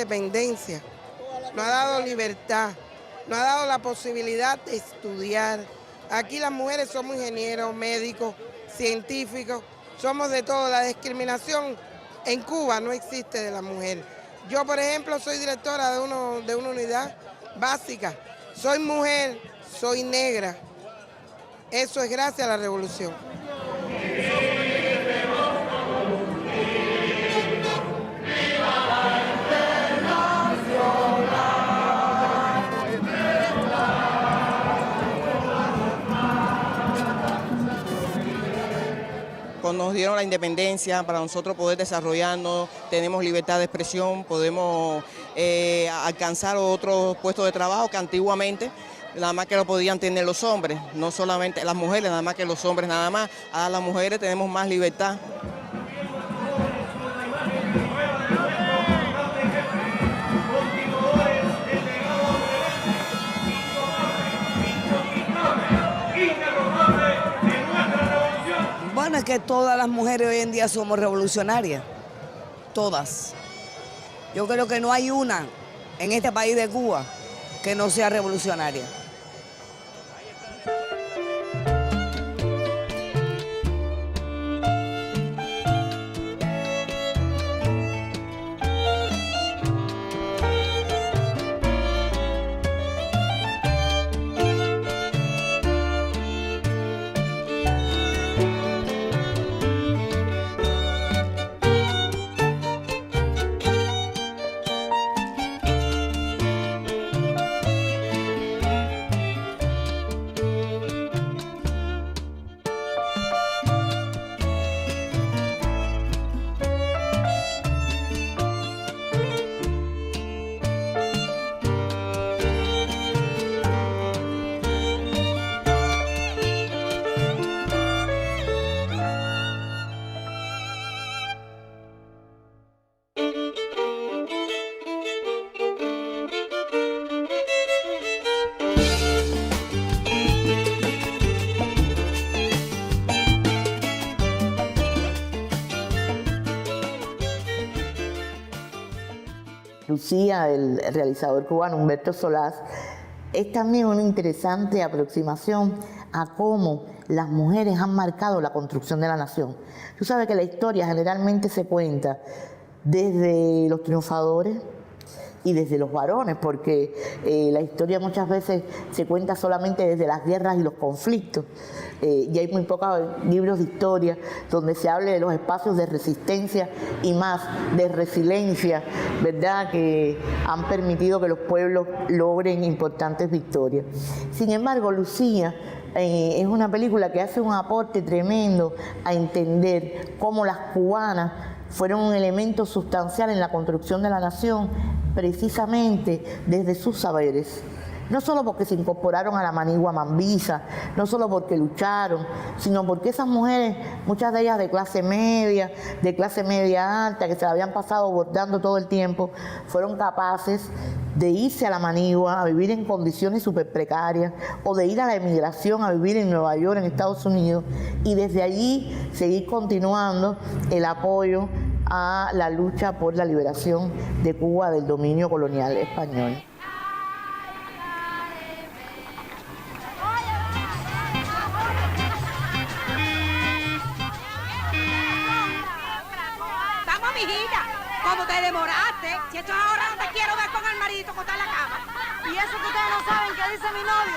independencia, nos ha dado libertad, nos ha dado la posibilidad de estudiar. Aquí las mujeres somos ingenieros, médicos, científicos, somos de todo. La discriminación en Cuba no existe de la mujer. Yo, por ejemplo, soy directora de una unidad básica. Soy mujer, soy negra. Eso es gracias a la revolución. Cuando nos dieron la independencia, para nosotros poder desarrollarnos, tenemos libertad de expresión, podemos alcanzar otros puestos de trabajo que antiguamente nada más que lo podían tener los hombres, no solamente las mujeres, nada más que los hombres nada más. Ahora las mujeres tenemos más libertad. Bueno, es que todas las mujeres hoy en día somos revolucionarias, todas. Yo creo que no hay una en este país de Cuba que no sea revolucionaria. Lucía, el realizador cubano Humberto Solás, es también una interesante aproximación a cómo las mujeres han marcado la construcción de la nación. Tú sabes que la historia generalmente se cuenta desde los triunfadores y desde los varones, porque la historia muchas veces se cuenta solamente desde las guerras y los conflictos. Y hay muy pocos libros de historia donde se hable de los espacios de resistencia y más de resiliencia, ¿verdad?, que han permitido que los pueblos logren importantes victorias. Sin embargo, Lucía es una película que hace un aporte tremendo a entender cómo las cubanas fueron un elemento sustancial en la construcción de la nación, precisamente desde sus saberes. No solo porque se incorporaron a la manigua mambisa, no solo porque lucharon, sino porque esas mujeres, muchas de ellas de clase media alta, que se la habían pasado bordando todo el tiempo, fueron capaces de irse a la manigua a vivir en condiciones súper precarias, o de ir a la emigración a vivir en Nueva York, en Estados Unidos, y desde allí seguir continuando el apoyo a la lucha por la liberación de Cuba del dominio colonial español. ¿Cómo te demoraste? Si esto es ahora, no te quiero ver con el maridito acostado en la cama. Y eso que ustedes no saben que dice mi novio,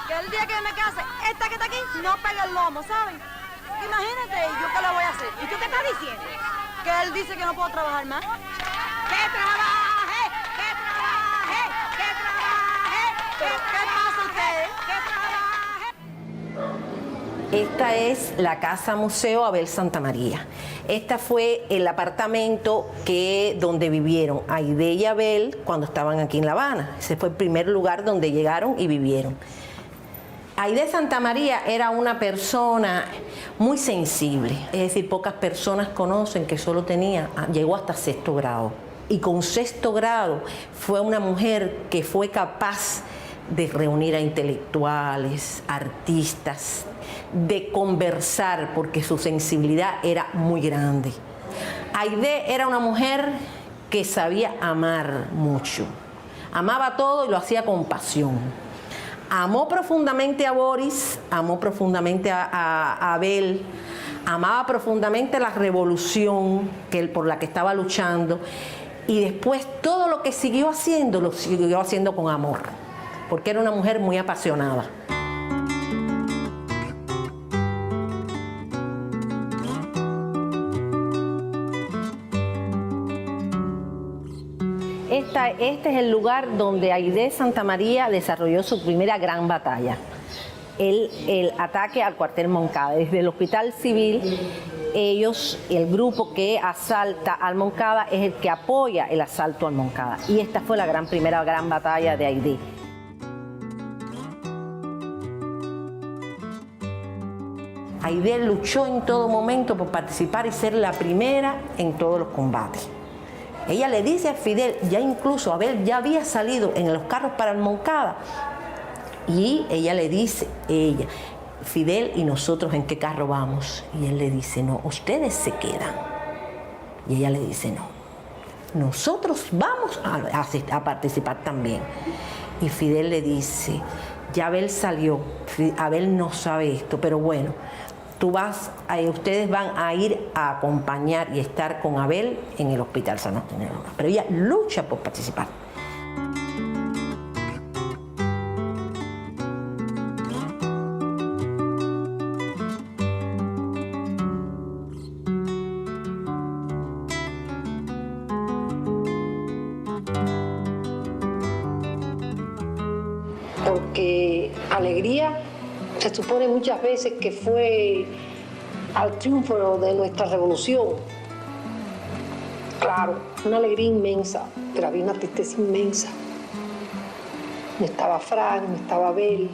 que el día que me case, esta que está aquí no pega el lomo, ¿saben? Imagínate, ¿yo qué le voy a hacer? ¿Y tú qué estás diciendo? Que él dice que no puedo trabajar más. ¡Que trabaje! ¡Que trabaje! ¡Que trabaje! ¿Pero qué pasa ustedes? ¡Que trabaje! Esta es la Casa Museo Abel Santamaría. Este fue el apartamento donde vivieron Aide y Abel cuando estaban aquí en La Habana. Ese fue el primer lugar donde llegaron y vivieron. Aide Santamaría era una persona muy sensible, es decir, pocas personas conocen que llegó hasta 6º grado. Y con 6º grado fue una mujer que fue capaz de reunir a intelectuales, artistas, de conversar, porque su sensibilidad era muy grande. Aide era una mujer que sabía amar mucho. Amaba todo y lo hacía con pasión. Amó profundamente a Boris, amó profundamente a Abel, amaba profundamente la revolución por la que estaba luchando, y después todo lo que siguió haciendo, lo siguió haciendo con amor, porque era una mujer muy apasionada. Este es el lugar donde Aide Santamaría desarrolló su primera gran batalla, el ataque al cuartel Moncada. Desde el Hospital Civil, el grupo que asalta al Moncada es el que apoya el asalto al Moncada. Y esta fue la primera gran batalla de Aide. Aide luchó en todo momento por participar y ser la primera en todos los combates. Ella le dice a Fidel, ya incluso Abel ya había salido en los carros para el Moncada, y ella le dice, Fidel, ¿y nosotros en qué carro vamos? Y él le dice, no, ustedes se quedan. Y ella le dice, no, nosotros vamos a participar también. Y Fidel le dice, ya Abel salió, Abel no sabe esto, pero bueno, ustedes van a ir a acompañar y estar con Abel en el Hospital San Antonio. Pero ella lucha por participar. Porque alegría se supone muchas veces que fue al triunfo de nuestra revolución. Claro, una alegría inmensa, pero había una tristeza inmensa. No estaba Frank, no estaba Abel,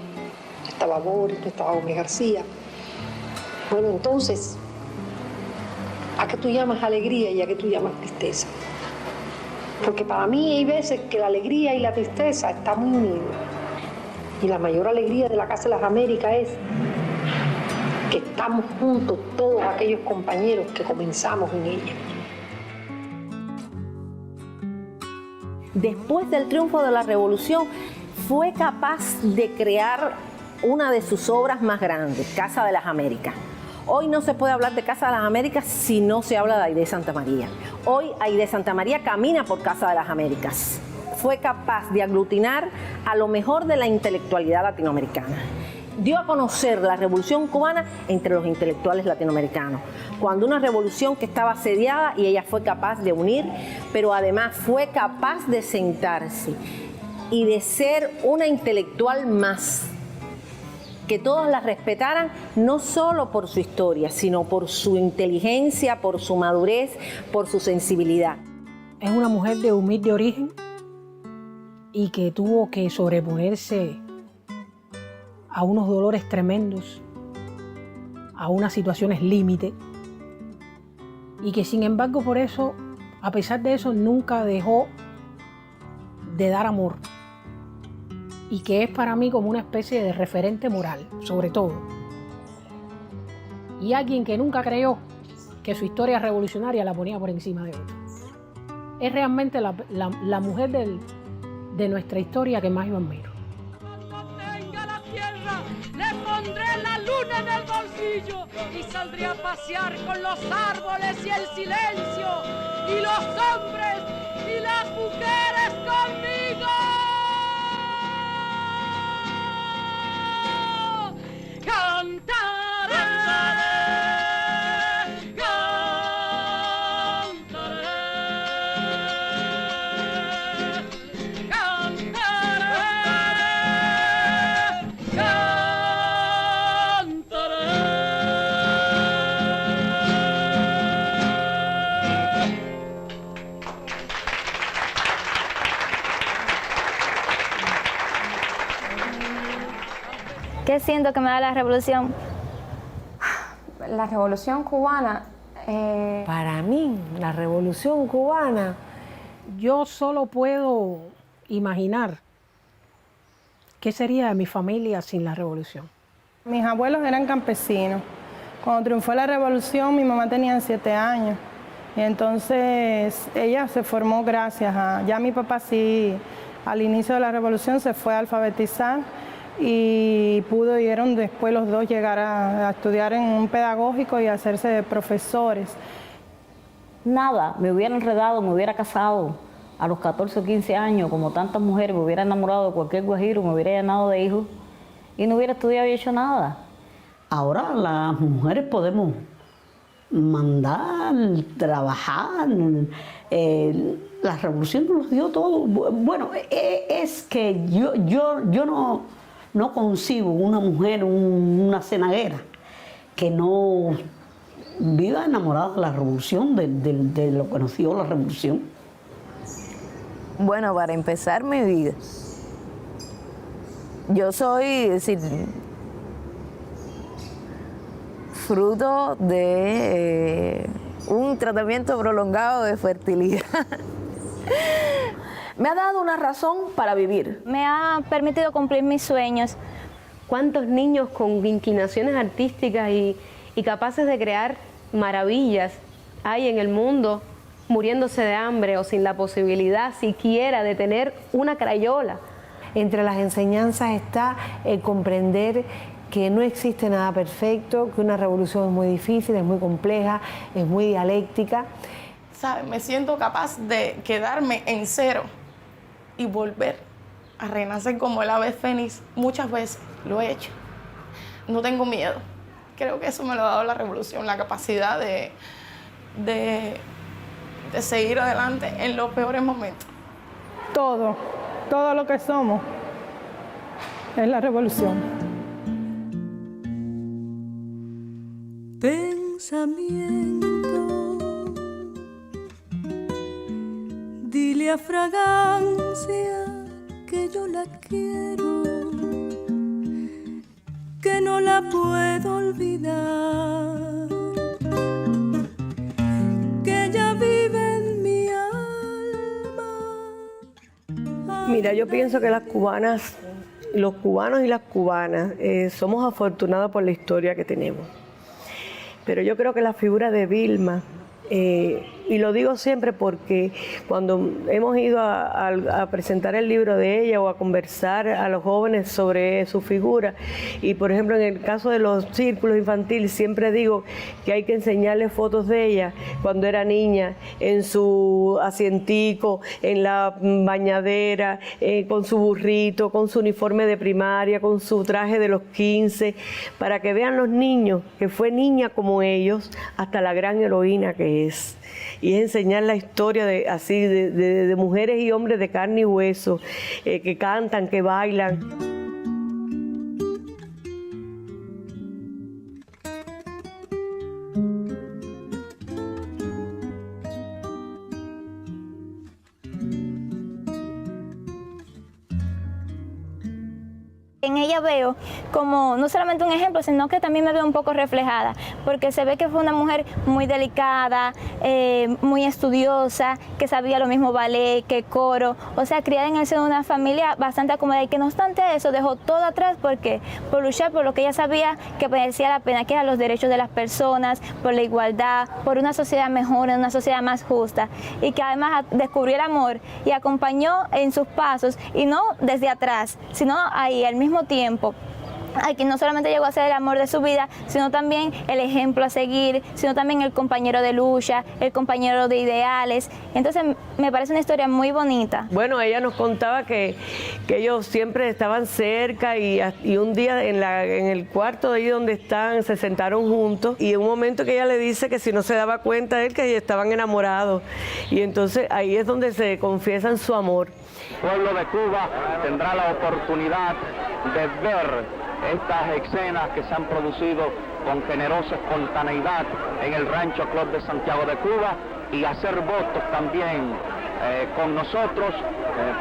no estaba Boris, no estaba Gómez García. Bueno, entonces, ¿a qué tú llamas alegría y a qué tú llamas tristeza? Porque para mí hay veces que la alegría y la tristeza están muy unidos. Y la mayor alegría de la Casa de las Américas es que estamos juntos todos aquellos compañeros que comenzamos en ella. Después del triunfo de la revolución, fue capaz de crear una de sus obras más grandes, Casa de las Américas. Hoy no se puede hablar de Casa de las Américas si no se habla de Aide Santamaría. Hoy Aide Santamaría camina por Casa de las Américas. Fue capaz de aglutinar a lo mejor de la intelectualidad latinoamericana. Dio a conocer la Revolución Cubana entre los intelectuales latinoamericanos, cuando una revolución que estaba asediada, y ella fue capaz de unir, pero además fue capaz de sentarse y de ser una intelectual más, que todos la respetaran, no solo por su historia, sino por su inteligencia, por su madurez, por su sensibilidad. Es una mujer de humilde origen y que tuvo que sobreponerse a unos dolores tremendos, a unas situaciones límite, y que sin embargo por eso, a pesar de eso, nunca dejó de dar amor, y que es para mí como una especie de referente moral, sobre todo. Y alguien que nunca creyó que su historia revolucionaria la ponía por encima de otra. Es realmente la mujer de nuestra historia que más yo admiro. Cuando tenga la tierra, le pondré la luna en el bolsillo y saldré a pasear con los árboles y el silencio, y los hombres y las mujeres conmigo. ¿Qué siento que me da la revolución? La revolución cubana... Para mí, la revolución cubana, yo solo puedo imaginar qué sería de mi familia sin la revolución. Mis abuelos eran campesinos. Cuando triunfó la revolución, mi mamá tenía 7 años. Y entonces ella se formó gracias a... Ya mi papá sí, al inicio de la revolución se fue a alfabetizar y pudieron después los dos llegar a estudiar en un pedagógico y hacerse profesores. Nada, me hubiera enredado, me hubiera casado a los 14 o 15 años, como tantas mujeres, me hubiera enamorado de cualquier guajiro, me hubiera llenado de hijos y no hubiera estudiado y hecho nada. Ahora las mujeres podemos mandar, trabajar, la revolución nos dio todo. Bueno, es que yo no concibo una mujer, una cenaguera, que no viva enamorada de la revolución, de lo que nos dio la revolución. Bueno, para empezar mi vida, yo soy, es decir, fruto de un tratamiento prolongado de fertilidad. Me ha dado una razón para vivir. Me ha permitido cumplir mis sueños. ¿Cuántos niños con inclinaciones artísticas y capaces de crear maravillas hay en el mundo muriéndose de hambre o sin la posibilidad siquiera de tener una crayola? Entre las enseñanzas está el comprender que no existe nada perfecto, que una revolución es muy difícil, es muy compleja, es muy dialéctica. ¿Sabes? Me siento capaz de quedarme en cero y volver a renacer como el ave fénix. Muchas veces lo he hecho. No tengo miedo. Creo que eso me lo ha dado la revolución, la capacidad de seguir adelante en los peores momentos. Todo lo que somos es la revolución. Pensamiento, dile a fragancia que yo la quiero, que no la puedo olvidar, que ella vive en mi alma. Mira, yo pienso que las cubanas, los cubanos y las cubanas somos afortunados por la historia que tenemos. Pero yo creo que la figura de Vilma, y lo digo siempre porque cuando hemos ido a presentar el libro de ella o a conversar a los jóvenes sobre su figura, y por ejemplo en el caso de los círculos infantiles siempre digo que hay que enseñarles fotos de ella cuando era niña, en su asientico, en la bañadera, con su burrito, con su uniforme de primaria, con su traje de los 15, para que vean los niños que fue niña como ellos hasta la gran heroína que es. Y es enseñar la historia de mujeres y hombres de carne y hueso, que cantan, que bailan. En ella veo como no solamente un ejemplo, sino que también me veo un poco reflejada, porque se ve que fue una mujer muy delicada, muy estudiosa, que sabía lo mismo ballet que coro, o sea, criada en el seno de una familia bastante acomodada, y que no obstante eso dejó todo atrás porque por luchar por lo que ella sabía que merecía la pena, que eran los derechos de las personas, por la igualdad, por una sociedad mejor, una sociedad más justa, y que además descubrió el amor y acompañó en sus pasos, y no desde atrás, sino ahí al mismo tiempo, a quien no solamente llegó a ser el amor de su vida, sino también el ejemplo a seguir, sino también el compañero de lucha, el compañero de ideales. Entonces me parece una historia muy bonita. Bueno, ella nos contaba que ellos siempre estaban cerca y un día en el cuarto de ahí donde están se sentaron juntos, y en un momento que ella le dice que si no se daba cuenta él que estaban enamorados, y entonces ahí es donde se confiesan su amor. El pueblo de Cuba tendrá la oportunidad de ver estas escenas que se han producido con generosa espontaneidad en el Rancho Club de Santiago de Cuba, y hacer votos también con nosotros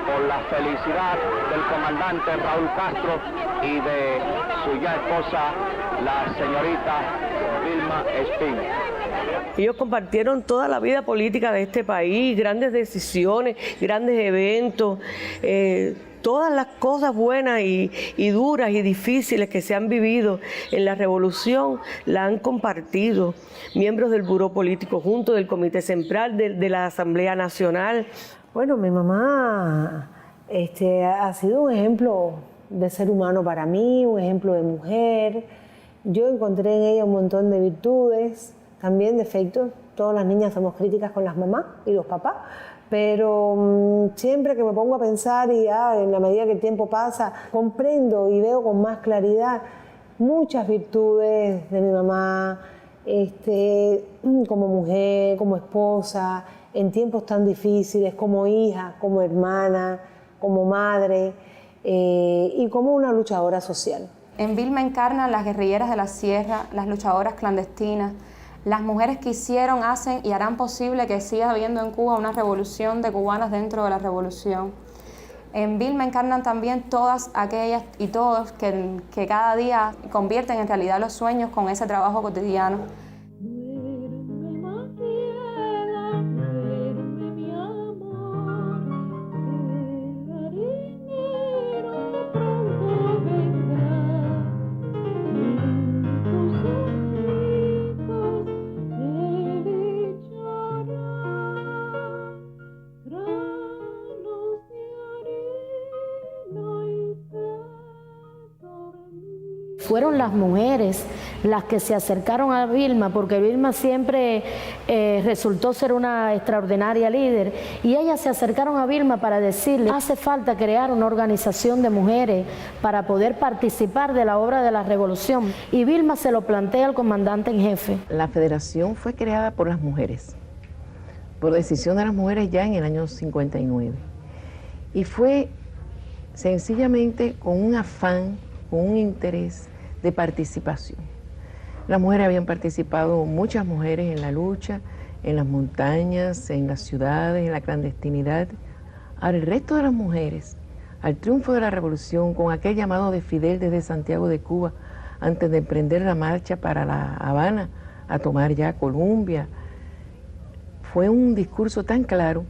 por la felicidad del comandante Raúl Castro y de su ya esposa, la señorita Vilma Espín. Ellos compartieron toda la vida política de este país, grandes decisiones, grandes eventos. todas las cosas buenas y duras y difíciles que se han vivido en la revolución la han compartido miembros del Buró Político Junto, del Comité Central, de la Asamblea Nacional. Bueno, mi mamá ha sido un ejemplo de ser humano para mí, un ejemplo de mujer. Yo encontré en ella un montón de virtudes, también defectos. Todas las niñas somos críticas con las mamás y los papás, pero siempre que me pongo a pensar y en la medida que el tiempo pasa, comprendo y veo con más claridad muchas virtudes de mi mamá, como mujer, como esposa, en tiempos tan difíciles, como hija, como hermana, como madre y como una luchadora social. En Vilma encarnan las guerrilleras de la sierra, las luchadoras clandestinas, las mujeres que hicieron, hacen y harán posible que siga habiendo en Cuba una revolución de cubanas dentro de la revolución. En Vilma encarnan también todas aquellas y todos que cada día convierten en realidad los sueños con ese trabajo cotidiano. Fueron las mujeres las que se acercaron a Vilma, porque Vilma siempre resultó ser una extraordinaria líder, y ellas se acercaron a Vilma para decirle: hace falta crear una organización de mujeres para poder participar de la obra de la revolución. Y Vilma se lo plantea al comandante en jefe. La federación fue creada por las mujeres, por decisión de las mujeres ya en el año 59, y fue sencillamente con un afán, con un interés de participación. Las mujeres habían participado, muchas mujeres, en la lucha, en las montañas, en las ciudades, en la clandestinidad. Ahora el resto de las mujeres, al triunfo de la revolución, con aquel llamado de Fidel desde Santiago de Cuba, antes de emprender la marcha para La Habana, a tomar ya Colombia, fue un discurso tan claro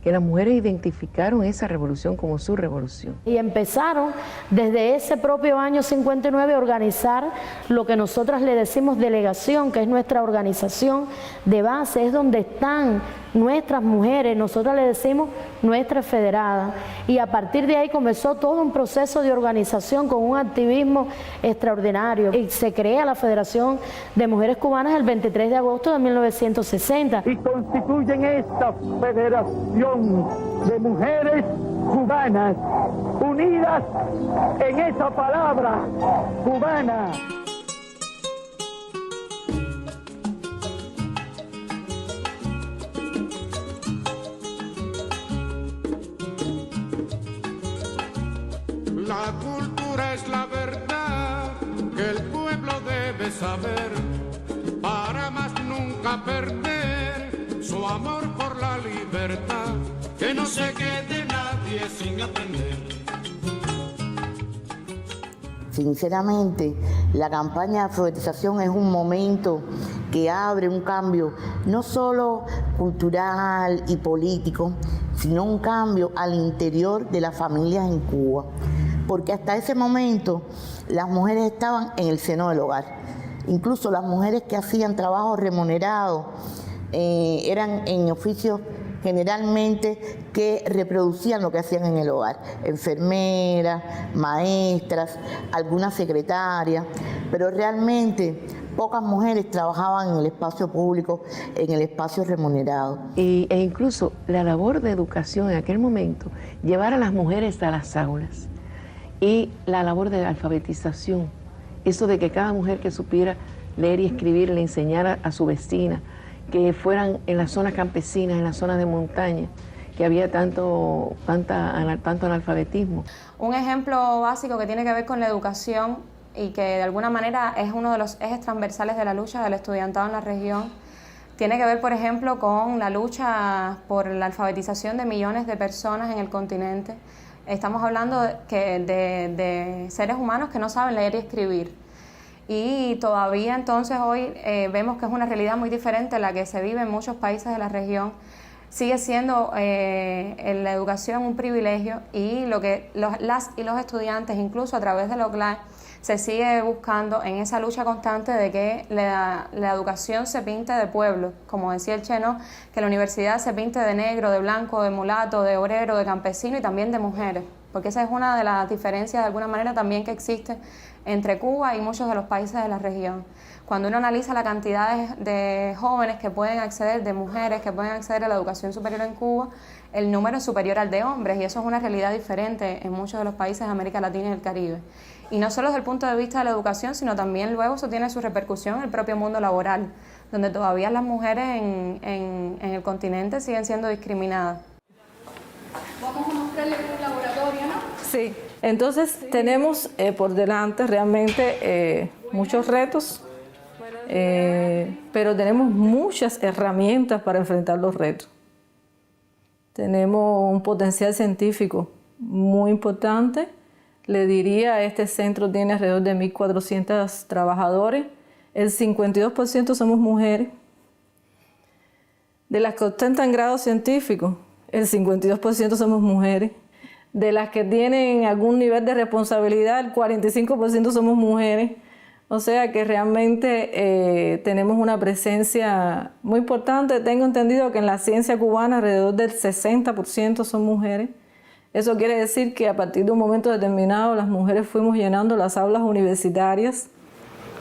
que las mujeres identificaron esa revolución como su revolución. Y empezaron desde ese propio año 59 a organizar lo que nosotras le decimos delegación, que es nuestra organización de base, es donde están nuestras mujeres, nosotras le decimos nuestras federadas. Y a partir de ahí comenzó todo un proceso de organización con un activismo extraordinario. Y se crea la Federación de Mujeres Cubanas el 23 de agosto de 1960. Y constituyen esta Federación de Mujeres Cubanas, unidas en esa palabra, cubana. La cultura es la verdad que el pueblo debe saber, para más nunca perder su amor por la libertad, que no se quede nadie sin aprender. Sinceramente, la campaña de alfabetización es un momento que abre un cambio no solo cultural y político, sino un cambio al interior de las familias en Cuba. Porque hasta ese momento las mujeres estaban en el seno del hogar. Incluso las mujeres que hacían trabajo remunerado eran en oficios generalmente que reproducían lo que hacían en el hogar. Enfermeras, maestras, algunas secretarias, pero realmente pocas mujeres trabajaban en el espacio público, en el espacio remunerado. E incluso la labor de educación en aquel momento, llevar a las mujeres a las aulas, y la labor de alfabetización, eso de que cada mujer que supiera leer y escribir le enseñara a su vecina, que fueran en las zonas campesinas, en las zonas de montaña, que había tanto analfabetismo. Un ejemplo básico que tiene que ver con la educación y que de alguna manera es uno de los ejes transversales de la lucha del estudiantado en la región, tiene que ver, por ejemplo, con la lucha por la alfabetización de millones de personas en el continente. Estamos hablando de seres humanos que no saben leer y escribir. Y todavía entonces hoy vemos que es una realidad muy diferente a la que se vive en muchos países de la región. sigue siendo la educación un privilegio, y lo que las y los estudiantes, incluso a través de la OCLAE, se sigue buscando en esa lucha constante de que la educación se pinte de pueblo, como decía el Cheno, que la universidad se pinte de negro, de blanco, de mulato, de obrero, de campesino y también de mujeres, porque esa es una de las diferencias de alguna manera también que existe entre Cuba y muchos de los países de la región. Cuando uno analiza la cantidad de jóvenes que pueden acceder, de mujeres que pueden acceder a la educación superior en Cuba, el número es superior al de hombres, y eso es una realidad diferente en muchos de los países de América Latina y el Caribe. Y no solo desde el punto de vista de la educación, sino también luego eso tiene su repercusión en el propio mundo laboral, donde todavía las mujeres en el continente siguen siendo discriminadas. Vamos a mostrarles un laboratorio, ¿no? Sí, entonces tenemos por delante realmente muchos retos, pero tenemos muchas herramientas para enfrentar los retos. Tenemos un potencial científico muy importante. Le diría, este centro tiene alrededor de 1.400 trabajadores. El 52% somos mujeres. De las que ostentan grados científicos, el 52% somos mujeres. De las que tienen algún nivel de responsabilidad, el 45% somos mujeres. O sea que realmente tenemos una presencia muy importante. Tengo entendido que en la ciencia cubana alrededor del 60% son mujeres. Eso quiere decir que a partir de un momento determinado las mujeres fuimos llenando las aulas universitarias.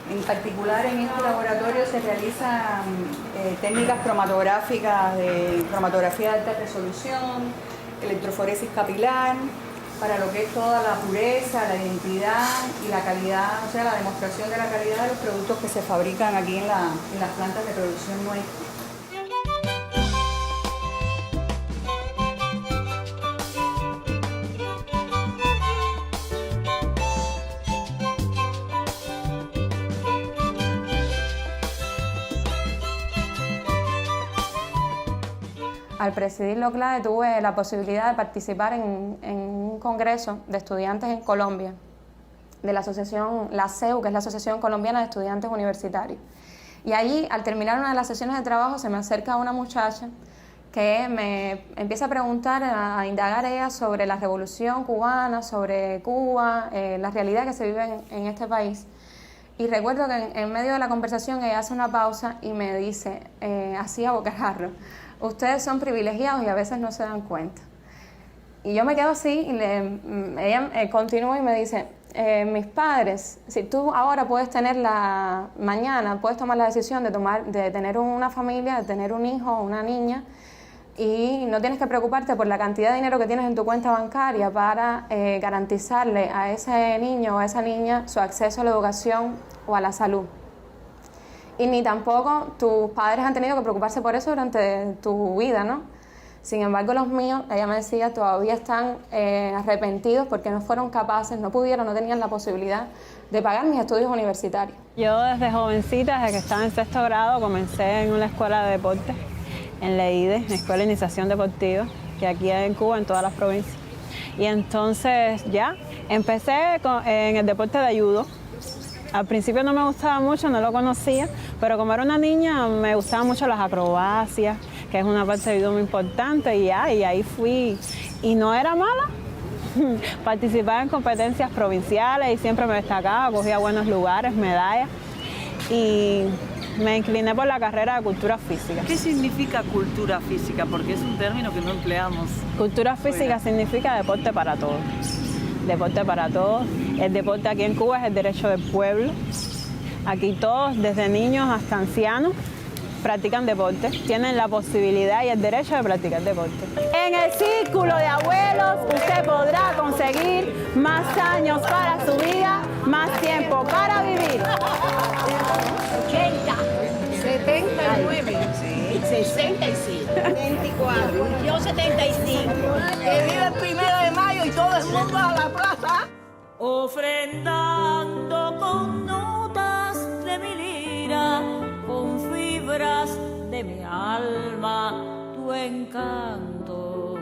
En particular en este laboratorio se realizan técnicas cromatográficas de cromatografía de alta resolución, electroforesis capilar, para lo que es toda la pureza, la identidad y la calidad, o sea, la demostración de la calidad de los productos que se fabrican aquí en las plantas de producción nuestra. Al presidir la OCLAE tuve la posibilidad de participar en un congreso de estudiantes en Colombia, de la asociación, la CEU, que es la Asociación Colombiana de Estudiantes Universitarios. Y allí, al terminar una de las sesiones de trabajo, se me acerca una muchacha que me empieza a preguntar, a indagar ella sobre la revolución cubana, sobre Cuba, la realidad que se vive en este país. Y recuerdo que en medio de la conversación ella hace una pausa y me dice, así a bocajarro: ustedes son privilegiados y a veces no se dan cuenta. Y yo me quedo así y ella continúa y me dice, mis padres, si tú ahora puedes tener mañana puedes tomar la decisión de tener una familia, de tener un hijo o una niña, y no tienes que preocuparte por la cantidad de dinero que tienes en tu cuenta bancaria para garantizarle a ese niño o a esa niña su acceso a la educación o a la salud. Y ni tampoco tus padres han tenido que preocuparse por eso durante tu vida, ¿no? Sin embargo, los míos, ella me decía, todavía están arrepentidos porque no fueron capaces, no pudieron, no tenían la posibilidad de pagar mis estudios universitarios. Yo desde jovencita, desde que estaba en 6º grado, comencé en una escuela de deporte, en la IDE, Escuela de Iniciación Deportiva, que aquí en Cuba, en todas las provincias. Y entonces ya empecé en el deporte de judo. Al principio no me gustaba mucho, no lo conocía, pero como era una niña me gustaban mucho las acrobacias, que es una parte de judo muy importante, y ahí fui. Y no era mala, participaba en competencias provinciales y siempre me destacaba, cogía buenos lugares, medallas, y me incliné por la carrera de cultura física. ¿Qué significa cultura física? Porque es un término que no empleamos. Cultura física significa deporte para todos. Deporte para todos. El deporte aquí en Cuba es el derecho del pueblo. Aquí todos, desde niños hasta ancianos, practican deporte. Tienen la posibilidad y el derecho de practicar deporte. En el círculo de abuelos usted podrá conseguir más años para su vida, más tiempo para vivir. 80, 79, 65, 24, yo 75. Que vive el 1 de mayo y todo el mundo a la plaza. Ofrendando con notas de mi lira, con fibras de mi alma, tu encanto.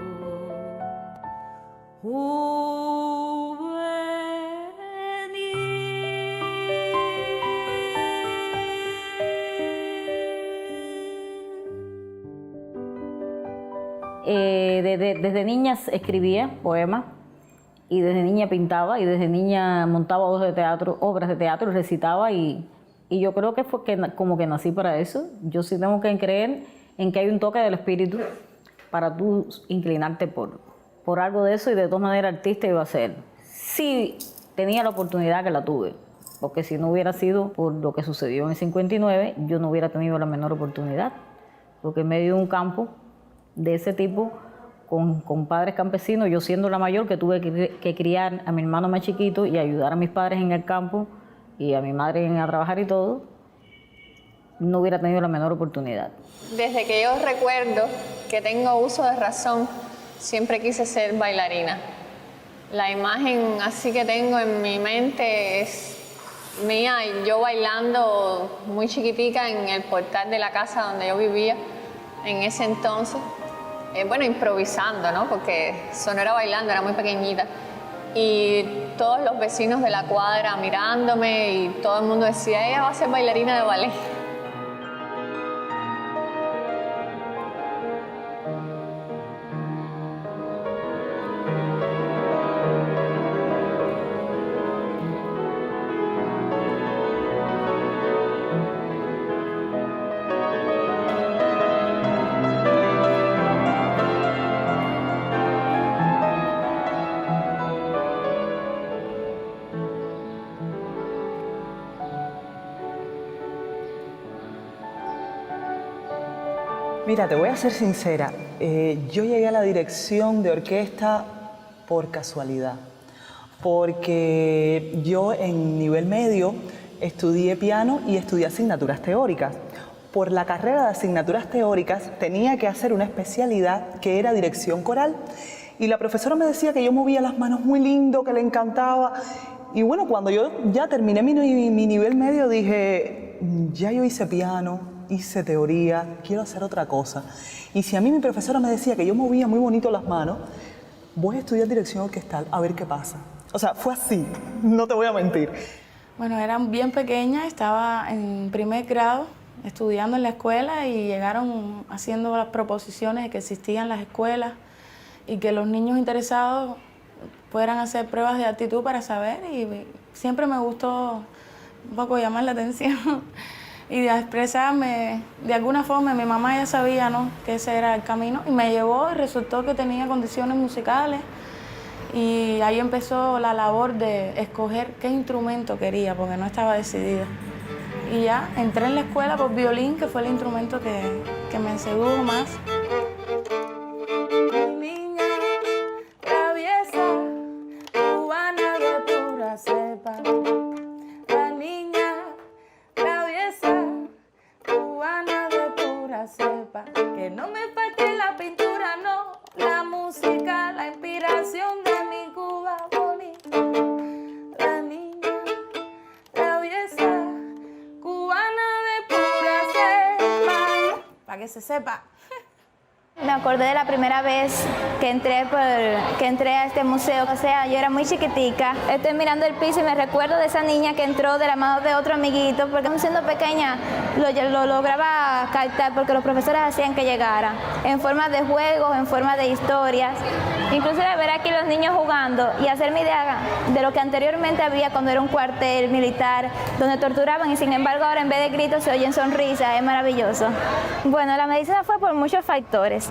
Desde niña escribía poemas, y desde niña pintaba, y desde niña montaba obras de teatro, recitaba, y yo creo que fue como que nací para eso. Yo sí tengo que creer en que hay un toque del espíritu para tú inclinarte por algo de eso, y de todas maneras artista iba a ser. Sí tenía la oportunidad, que la tuve, porque si no hubiera sido por lo que sucedió en el 59, yo no hubiera tenido la menor oportunidad, porque en medio de un campo de ese tipo, con padres campesinos, yo siendo la mayor, que tuve que criar a mi hermano más chiquito y ayudar a mis padres en el campo y a mi madre a trabajar y todo, no hubiera tenido la menor oportunidad. Desde que yo recuerdo que tengo uso de razón, siempre quise ser bailarina. La imagen así que tengo en mi mente es mía, yo bailando muy chiquitica en el portal de la casa donde yo vivía en ese entonces. Bueno, improvisando, ¿no? Porque eso no era bailando, era muy pequeñita. Y todos los vecinos de la cuadra mirándome, y todo el mundo decía, ella va a ser bailarina de ballet. Mira, te voy a ser sincera, yo llegué a la dirección de orquesta por casualidad, porque yo en nivel medio estudié piano y estudié asignaturas teóricas. Por la carrera de asignaturas teóricas tenía que hacer una especialidad que era dirección coral, y la profesora me decía que yo movía las manos muy lindo, que le encantaba. Y bueno, cuando yo ya terminé mi nivel medio, dije, ya yo hice piano, hice teoría, quiero hacer otra cosa. Y si a mí mi profesora me decía que yo movía muy bonito las manos, voy a estudiar dirección orquestal a ver qué pasa. O sea, fue así, no te voy a mentir. Bueno, era bien pequeña, estaba en primer grado estudiando en la escuela, y llegaron haciendo las proposiciones de que existían las escuelas y que los niños interesados pudieran hacer pruebas de aptitud para saber, y siempre me gustó un poco llamar la atención y de expresarme de alguna forma. Mi mamá ya sabía, ¿no?, que ese era el camino, y me llevó, y resultó que tenía condiciones musicales, y ahí empezó la labor de escoger qué instrumento quería, porque no estaba decidida. Y ya entré en la escuela por violín, que fue el instrumento que me sedujo más. Niña traviesa, cubana de pura cepa. La niña traviesa, cubana de pura cepa. Que no me falte la pintura, no, la música, la inspiración de mi Cuba bonita. La niña traviesa, cubana de pura cepa. Para que se sepa. Me acordé de la primera vez que entré a este museo. O sea, yo era muy chiquitica. Estoy mirando el piso y me recuerdo de esa niña que entró de la mano de otro amiguito, porque siendo pequeña lo lograba captar, porque los profesores hacían que llegara en forma de juegos, en forma de historias. Inclusive ver aquí los niños jugando y hacerme idea de lo que anteriormente había cuando era un cuartel militar donde torturaban, y sin embargo ahora en vez de gritos se oyen sonrisas. Es maravilloso. Bueno, la medicina fue por muchos factores.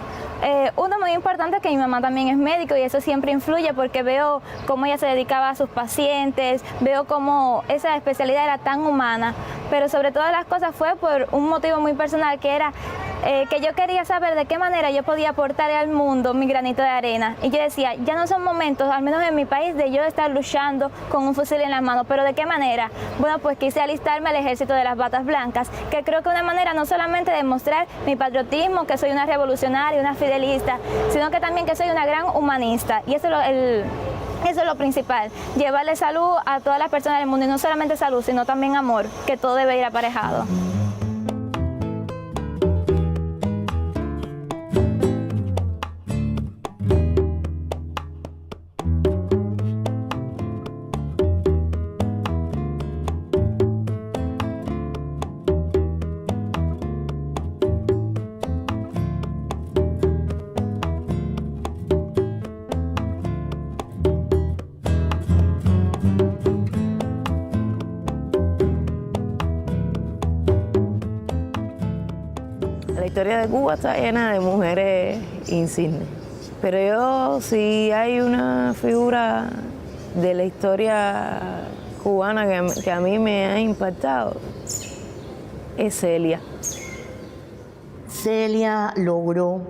Uno muy importante es que mi mamá también es médico, y eso siempre influye, porque veo cómo ella se dedicaba a sus pacientes, veo cómo esa especialidad era tan humana, pero sobre todas las cosas fue por un motivo muy personal, que era que yo quería saber de qué manera yo podía aportar al mundo mi granito de arena. Y yo decía, ya no son momentos, al menos en mi país, de yo estar luchando con un fusil en las manos, pero ¿de qué manera? Bueno, pues quise alistarme al ejército de las batas blancas, que creo que es una manera no solamente de mostrar mi patriotismo, que soy una revolucionaria, una fidelista, sino que también que soy una gran humanista. Y eso es lo principal, llevarle salud a todas las personas del mundo, y no solamente salud, sino también amor, que todo debe ir aparejado. historia de Cuba está llena de mujeres insignes. Pero yo, si hay una figura de la historia cubana que a mí me ha impactado, es Celia. Celia logró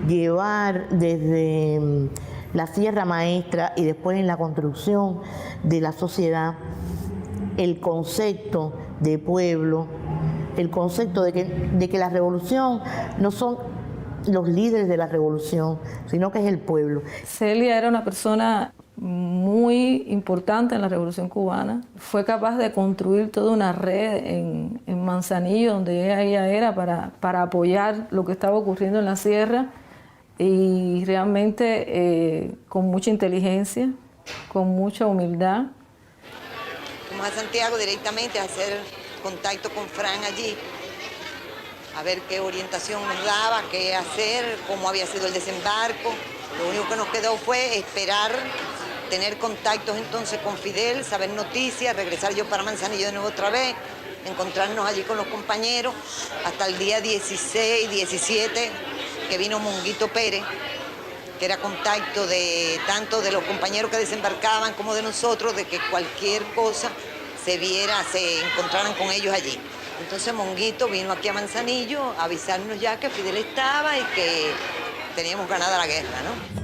llevar desde la Sierra Maestra y después en la construcción de la sociedad el concepto de pueblo, el concepto de que la revolución no son los líderes de la revolución, sino que es el pueblo. Celia era una persona muy importante en la Revolución Cubana. Fue capaz de construir toda una red en Manzanillo, donde ella era, para apoyar lo que estaba ocurriendo en la sierra, y realmente con mucha inteligencia, con mucha humildad. Fuimos a Santiago directamente a hacer contacto con Fran allí, a ver qué orientación nos daba, qué hacer, cómo había sido el desembarco. Lo único que nos quedó fue esperar, tener contactos entonces con Fidel, saber noticias, regresar yo para Manzanillo de nuevo otra vez, encontrarnos allí con los compañeros, hasta el día 16, 17, que vino Monguito Pérez, que era contacto de tanto de los compañeros que desembarcaban como de nosotros, de que cualquier cosa se viera, se encontraran con ellos allí. Entonces Monguito vino aquí a Manzanillo a avisarnos ya que Fidel estaba y que teníamos ganada la guerra, ¿no?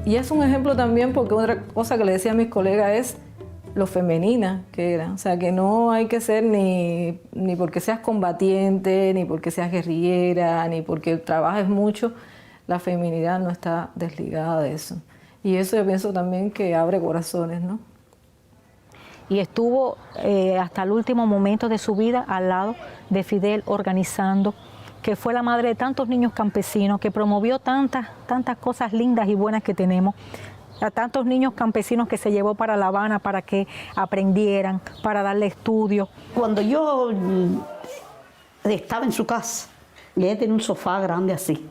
Y es un ejemplo también porque otra cosa que le decía a mis colegas es lo femenina que era. O sea, que no hay que ser ni porque seas combatiente, ni porque seas guerrillera, ni porque trabajes mucho. La feminidad no está desligada de eso. Y eso yo pienso también que abre corazones, ¿no? Y estuvo hasta el último momento de su vida al lado de Fidel organizando, que fue la madre de tantos niños campesinos, que promovió tantas cosas lindas y buenas que tenemos, a tantos niños campesinos que se llevó para La Habana para que aprendieran, para darle estudios. Cuando yo estaba en su casa, ella tenía un sofá grande así,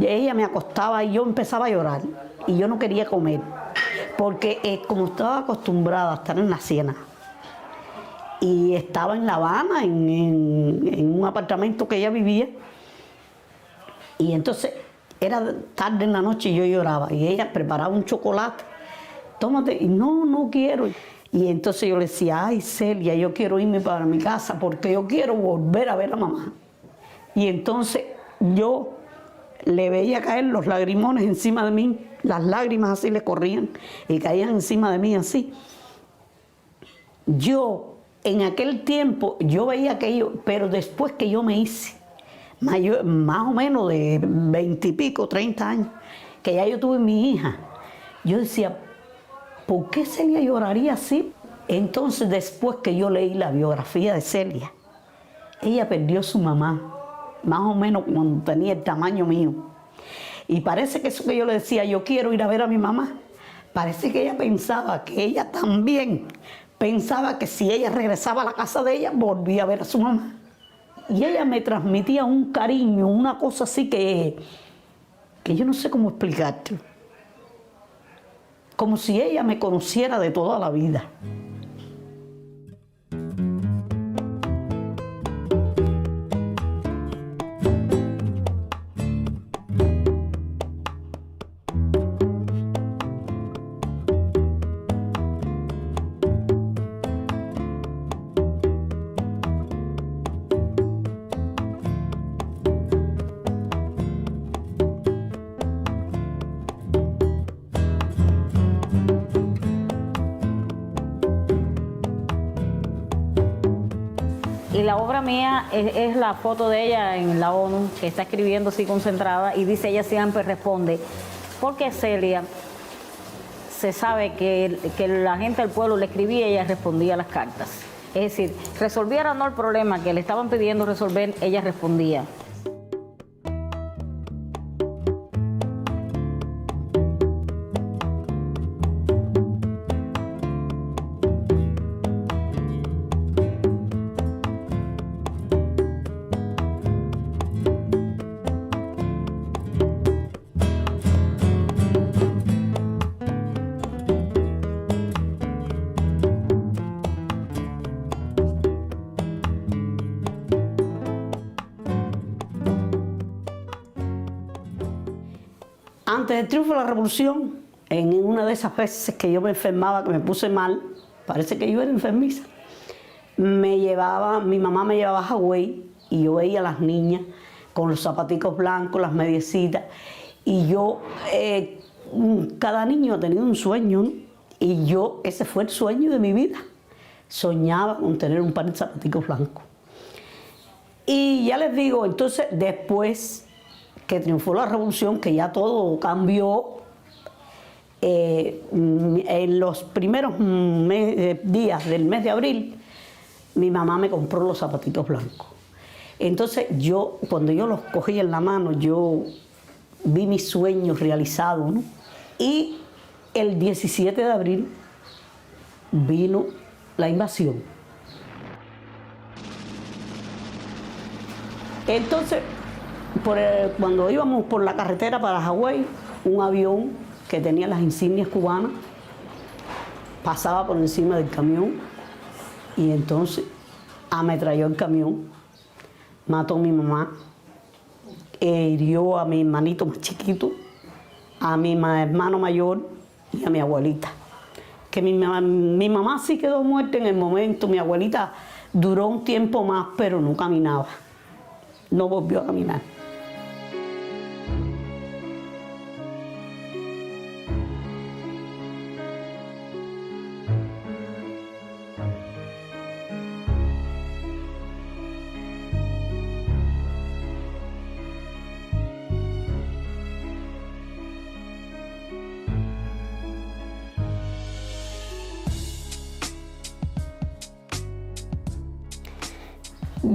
ella me acostaba y yo empezaba a llorar y yo no quería comer, porque como estaba acostumbrada a estar en la Siena, y estaba en La Habana, en un apartamento que ella vivía, y entonces era tarde en la noche y yo lloraba, y ella preparaba un chocolate, tómate, y no quiero. Y entonces yo le decía, ay Celia, yo quiero irme para mi casa porque yo quiero volver a ver a mamá. Y entonces yo le veía caer los lagrimones encima de mí, las lágrimas así le corrían y caían encima de mí así. Yo, en aquel tiempo, yo veía aquello, pero después que yo me hice, más o menos de 20 y pico, 30 años, que ya yo tuve mi hija, yo decía, ¿por qué Celia lloraría así? Entonces, después que yo leí la biografía de Celia, ella perdió a su mamá, más o menos cuando tenía el tamaño mío. Y parece que eso que yo le decía, yo quiero ir a ver a mi mamá, parece que ella pensaba que ella también pensaba que si ella regresaba a la casa de ella, volvía a ver a su mamá. Y ella me transmitía un cariño, una cosa así que yo no sé cómo explicarte. Como si ella me conociera de toda la vida. Y la obra mía es la foto de ella en la ONU, que está escribiendo así concentrada, y dice, ella siempre responde, porque Celia se sabe que la gente del pueblo le escribía y ella respondía las cartas. Es decir, resolviera o no el problema que le estaban pidiendo resolver, ella respondía. antes del triunfo de la revolución, en una de esas veces que yo me enfermaba, que me puse mal, parece que yo era enfermiza, mi mamá me llevaba a Hawái y yo veía a las niñas con los zapaticos blancos, las mediecitas, y yo, cada niño ha tenido un sueño, ¿no? Y yo, ese fue el sueño de mi vida. Soñaba con tener un par de zapaticos blancos. Y ya les digo, entonces, después que triunfó la revolución, que ya todo cambió, en los primeros días del mes de abril, mi mamá me compró los zapatitos blancos. Entonces, cuando yo los cogí en la mano, yo vi mis sueños realizados, ¿no? Y el 17 de abril vino la invasión. Entonces, cuando íbamos por la carretera para Hawái, un avión que tenía las insignias cubanas pasaba por encima del camión y entonces ametralló el camión, mató a mi mamá, hirió a mi hermanito más chiquito, a mi hermano mayor y a mi abuelita. Que mi mamá sí quedó muerta en el momento, mi abuelita duró un tiempo más, pero no caminaba, no volvió a caminar.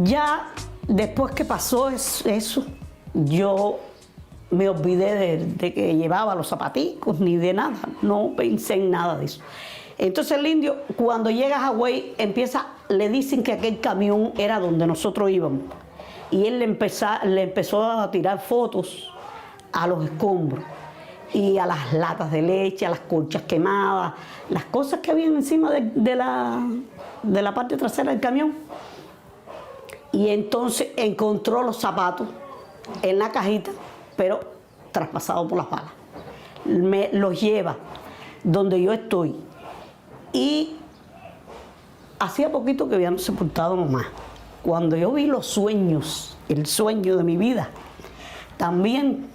Ya después que pasó eso, yo me olvidé de que llevaba los zapaticos ni de nada, no pensé en nada de eso. Entonces el indio, cuando llega a Hawái, le dicen que aquel camión era donde nosotros íbamos. Y él le empezó a tirar fotos a los escombros y a las latas de leche, a las colchas quemadas, las cosas que habían encima de la parte trasera del camión. Y entonces encontró los zapatos en la cajita, pero traspasados por las balas. Me los lleva donde yo estoy. Y hacía poquito que habían sepultado a mamá. Cuando yo vi los sueños, el sueño de mi vida, también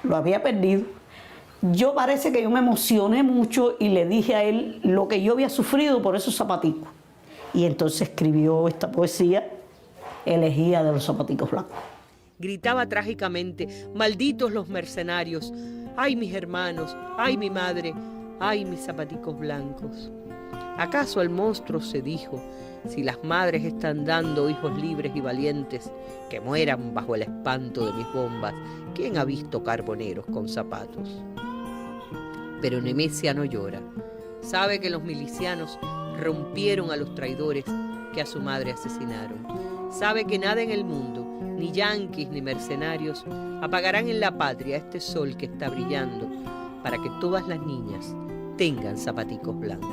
lo había perdido. Yo parece que yo me emocioné mucho y le dije a él lo que yo había sufrido por esos zapaticos. Y entonces escribió esta poesía, Elegía de los zapaticos blancos. Gritaba trágicamente: malditos los mercenarios, ay mis hermanos, ay mi madre, ay mis zapaticos blancos. ¿Acaso al monstruo se dijo: si las madres están dando hijos libres y valientes, que mueran bajo el espanto de mis bombas? ¿Quién ha visto carboneros con zapatos? Pero Nemesia no llora. Sabe que los milicianos rompieron a los traidores que a su madre asesinaron. Sabe que nada en el mundo, ni yanquis ni mercenarios, apagarán en la patria este sol que está brillando para que todas las niñas tengan zapaticos blancos.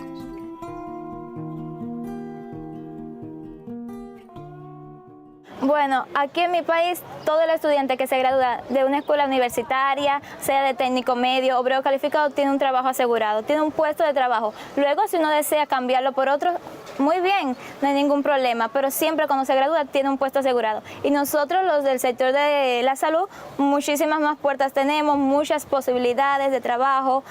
Bueno, aquí en mi país, todo el estudiante que se gradúa de una escuela universitaria, sea de técnico medio, obrero calificado, tiene un trabajo asegurado, tiene un puesto de trabajo. Luego, si uno desea cambiarlo por otro, muy bien, no hay ningún problema, pero siempre cuando se gradúa tiene un puesto asegurado. Y nosotros, los del sector de la salud, muchísimas más puertas tenemos, muchas posibilidades de trabajo,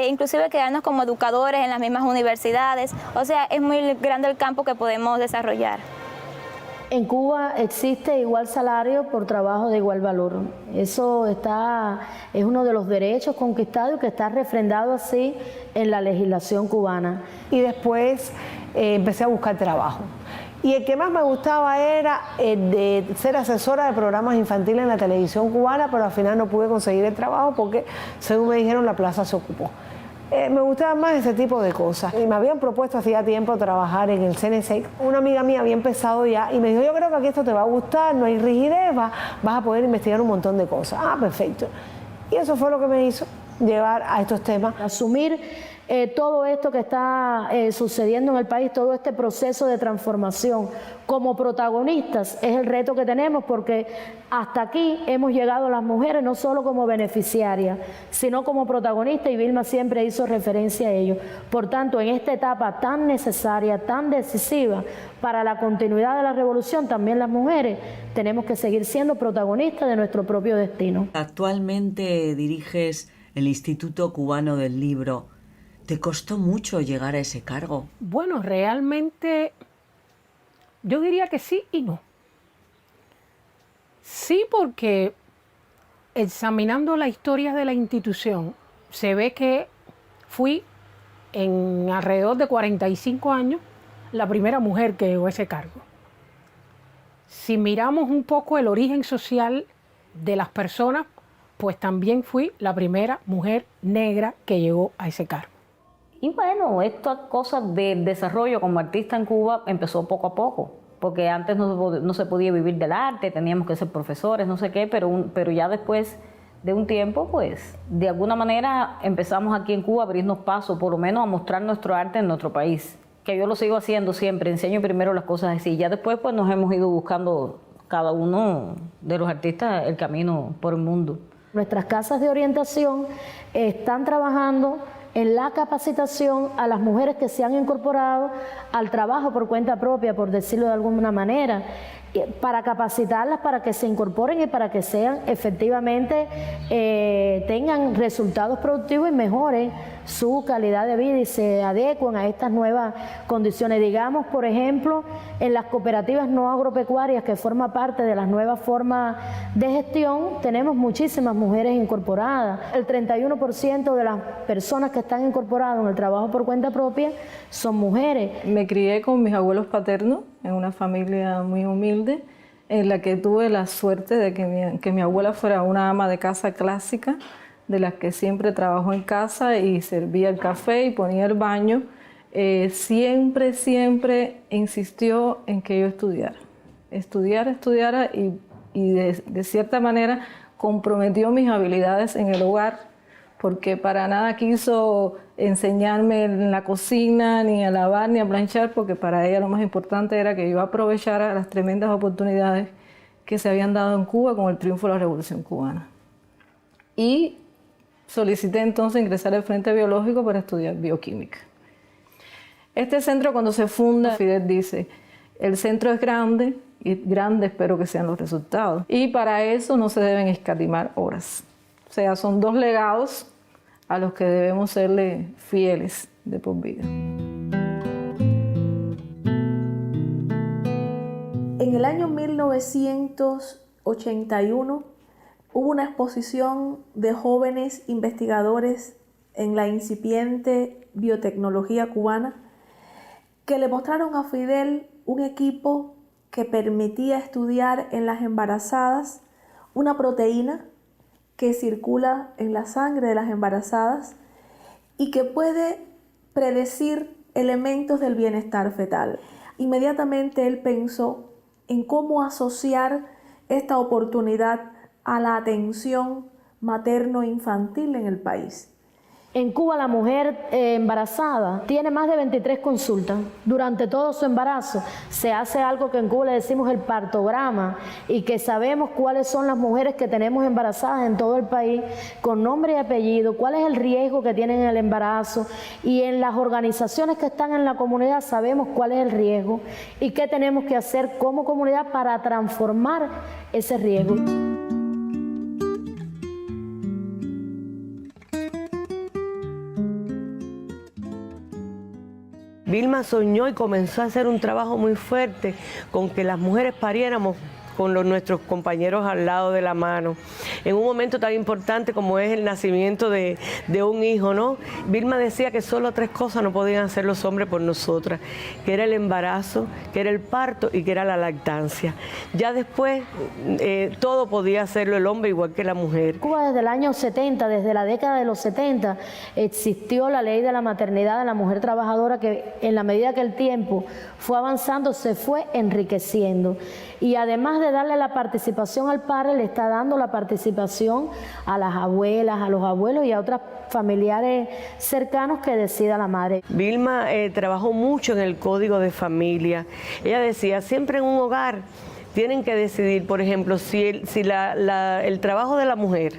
inclusive quedarnos como educadores en las mismas universidades. O sea, es muy grande el campo que podemos desarrollar. En Cuba existe igual salario por trabajo de igual valor. Eso es uno de los derechos conquistados y que está refrendado así en la legislación cubana. Y después empecé a buscar trabajo. Y el que más me gustaba era el de ser asesora de programas infantiles en la televisión cubana, pero al final no pude conseguir el trabajo porque, según me dijeron, la plaza se ocupó. Me gustaba más ese tipo de cosas. Y me habían propuesto hacía tiempo trabajar en el CNC. Una amiga mía había empezado ya y me dijo: yo creo que aquí esto te va a gustar, no hay rigidez, vas a poder investigar un montón de cosas. Ah, perfecto. Y eso fue lo que me hizo llevar a estos temas. Asumir todo esto que está sucediendo en el país, todo este proceso de transformación como protagonistas es el reto que tenemos, porque hasta aquí hemos llegado las mujeres no solo como beneficiarias, sino como protagonistas, y Vilma siempre hizo referencia a ello. Por tanto, en esta etapa tan necesaria, tan decisiva para la continuidad de la revolución, también las mujeres tenemos que seguir siendo protagonistas de nuestro propio destino. Actualmente diriges el Instituto Cubano del Libro. ¿Te costó mucho llegar a ese cargo? Bueno, realmente yo diría que sí y no. Sí, porque examinando la historia de la institución, se ve que fui en alrededor de 45 años la primera mujer que llegó a ese cargo. Si miramos un poco el origen social de las personas, pues también fui la primera mujer negra que llegó a ese cargo. Y bueno, estas cosas del desarrollo como artista en Cuba empezó poco a poco, porque antes no se podía vivir del arte, teníamos que ser profesores, no sé qué, pero ya después de un tiempo, pues, de alguna manera empezamos aquí en Cuba a abrirnos paso, por lo menos a mostrar nuestro arte en nuestro país, que yo lo sigo haciendo siempre, enseño primero las cosas así, ya después pues nos hemos ido buscando cada uno de los artistas el camino por el mundo. Nuestras casas de orientación están trabajando en la capacitación a las mujeres que se han incorporado al trabajo por cuenta propia, por decirlo de alguna manera, para capacitarlas para que se incorporen y para que sean efectivamente, tengan resultados productivos y mejoren su calidad de vida y se adecuen a estas nuevas condiciones. Digamos, por ejemplo, en las cooperativas no agropecuarias, que forma parte de las nuevas formas de gestión, tenemos muchísimas mujeres incorporadas. El 31% de las personas que están incorporadas en el trabajo por cuenta propia son mujeres. Me crié con mis abuelos paternos en una familia muy humilde, en la que tuve la suerte de que mi abuela fuera una ama de casa clásica, de las que siempre trabajó en casa y servía el café y ponía el baño. Siempre insistió en que yo estudiara y de cierta manera comprometió mis habilidades en el hogar, porque para nada quiso enseñarme en la cocina, ni a lavar, ni a planchar, porque para ella lo más importante era que yo aprovechara las tremendas oportunidades que se habían dado en Cuba con el triunfo de la Revolución Cubana. Y solicité entonces ingresar al Frente Biológico para estudiar bioquímica. Este centro, cuando se funda, Fidel dice, el centro es grande, y grande espero que sean los resultados, y para eso no se deben escatimar horas. O sea, son 2 legados a los que debemos serle fieles de por vida. En el año 1981 hubo una exposición de jóvenes investigadores en la incipiente biotecnología cubana que le mostraron a Fidel un equipo que permitía estudiar en las embarazadas una proteína que circula en la sangre de las embarazadas y que puede predecir elementos del bienestar fetal. Inmediatamente él pensó en cómo asociar esta oportunidad a la atención materno-infantil en el país. En Cuba la mujer embarazada tiene más de 23 consultas durante todo su embarazo. Se hace algo que en Cuba le decimos el partograma y que sabemos cuáles son las mujeres que tenemos embarazadas en todo el país con nombre y apellido, cuál es el riesgo que tienen en el embarazo, y en las organizaciones que están en la comunidad sabemos cuál es el riesgo y qué tenemos que hacer como comunidad para transformar ese riesgo. Vilma soñó y comenzó a hacer un trabajo muy fuerte con que las mujeres pariéramos con nuestros compañeros al lado de la mano, en un momento tan importante como es el nacimiento de un hijo, ¿no? Vilma decía que solo 3 cosas no podían hacer los hombres por nosotras, que era el embarazo, que era el parto y que era la lactancia. Ya después todo podía hacerlo el hombre igual que la mujer. Cuba desde el año 70, desde la década de los 70, existió la ley de la maternidad de la mujer trabajadora que en la medida que el tiempo fue avanzando se fue enriqueciendo. Y además de darle la participación al padre, le está dando la participación a las abuelas, a los abuelos y a otras familiares cercanos que decida la madre. Vilma trabajó mucho en el código de familia. Ella decía, siempre en un hogar tienen que decidir, por ejemplo, si el trabajo de la mujer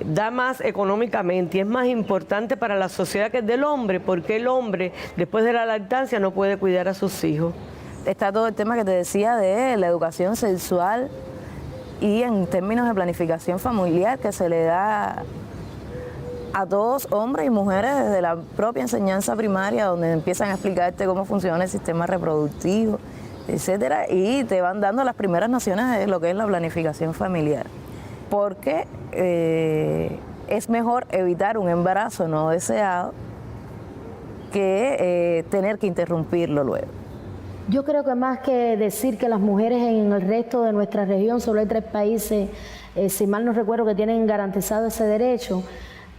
da más económicamente y es más importante para la sociedad que el del hombre, porque el hombre, después de la lactancia, no puede cuidar a sus hijos. Está todo el tema que te decía de la educación sexual y en términos de planificación familiar que se le da a todos, hombres y mujeres, desde la propia enseñanza primaria, donde empiezan a explicarte cómo funciona el sistema reproductivo, etcétera, y te van dando las primeras nociones de lo que es la planificación familiar. Porque es mejor evitar un embarazo no deseado que tener que interrumpirlo luego. Yo creo que más que decir que las mujeres en el resto de nuestra región, solo hay 3 países, si mal no recuerdo, que tienen garantizado ese derecho,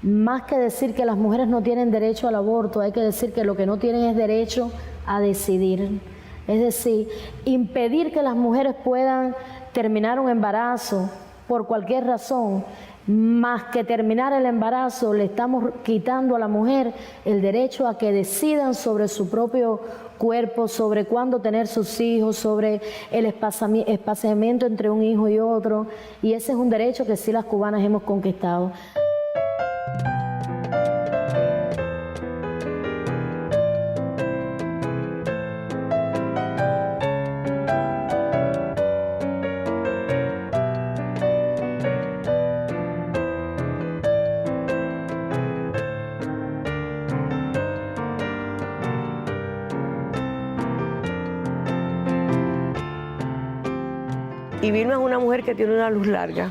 más que decir que las mujeres no tienen derecho al aborto, hay que decir que lo que no tienen es derecho a decidir. Es decir, impedir que las mujeres puedan terminar un embarazo por cualquier razón, más que terminar el embarazo, le estamos quitando a la mujer el derecho a que decidan sobre su propio cuerpo, sobre cuándo tener sus hijos, sobre el espaciamiento entre un hijo y otro, y ese es un derecho que sí las cubanas hemos conquistado. Y Vilma es una mujer que tiene una luz larga.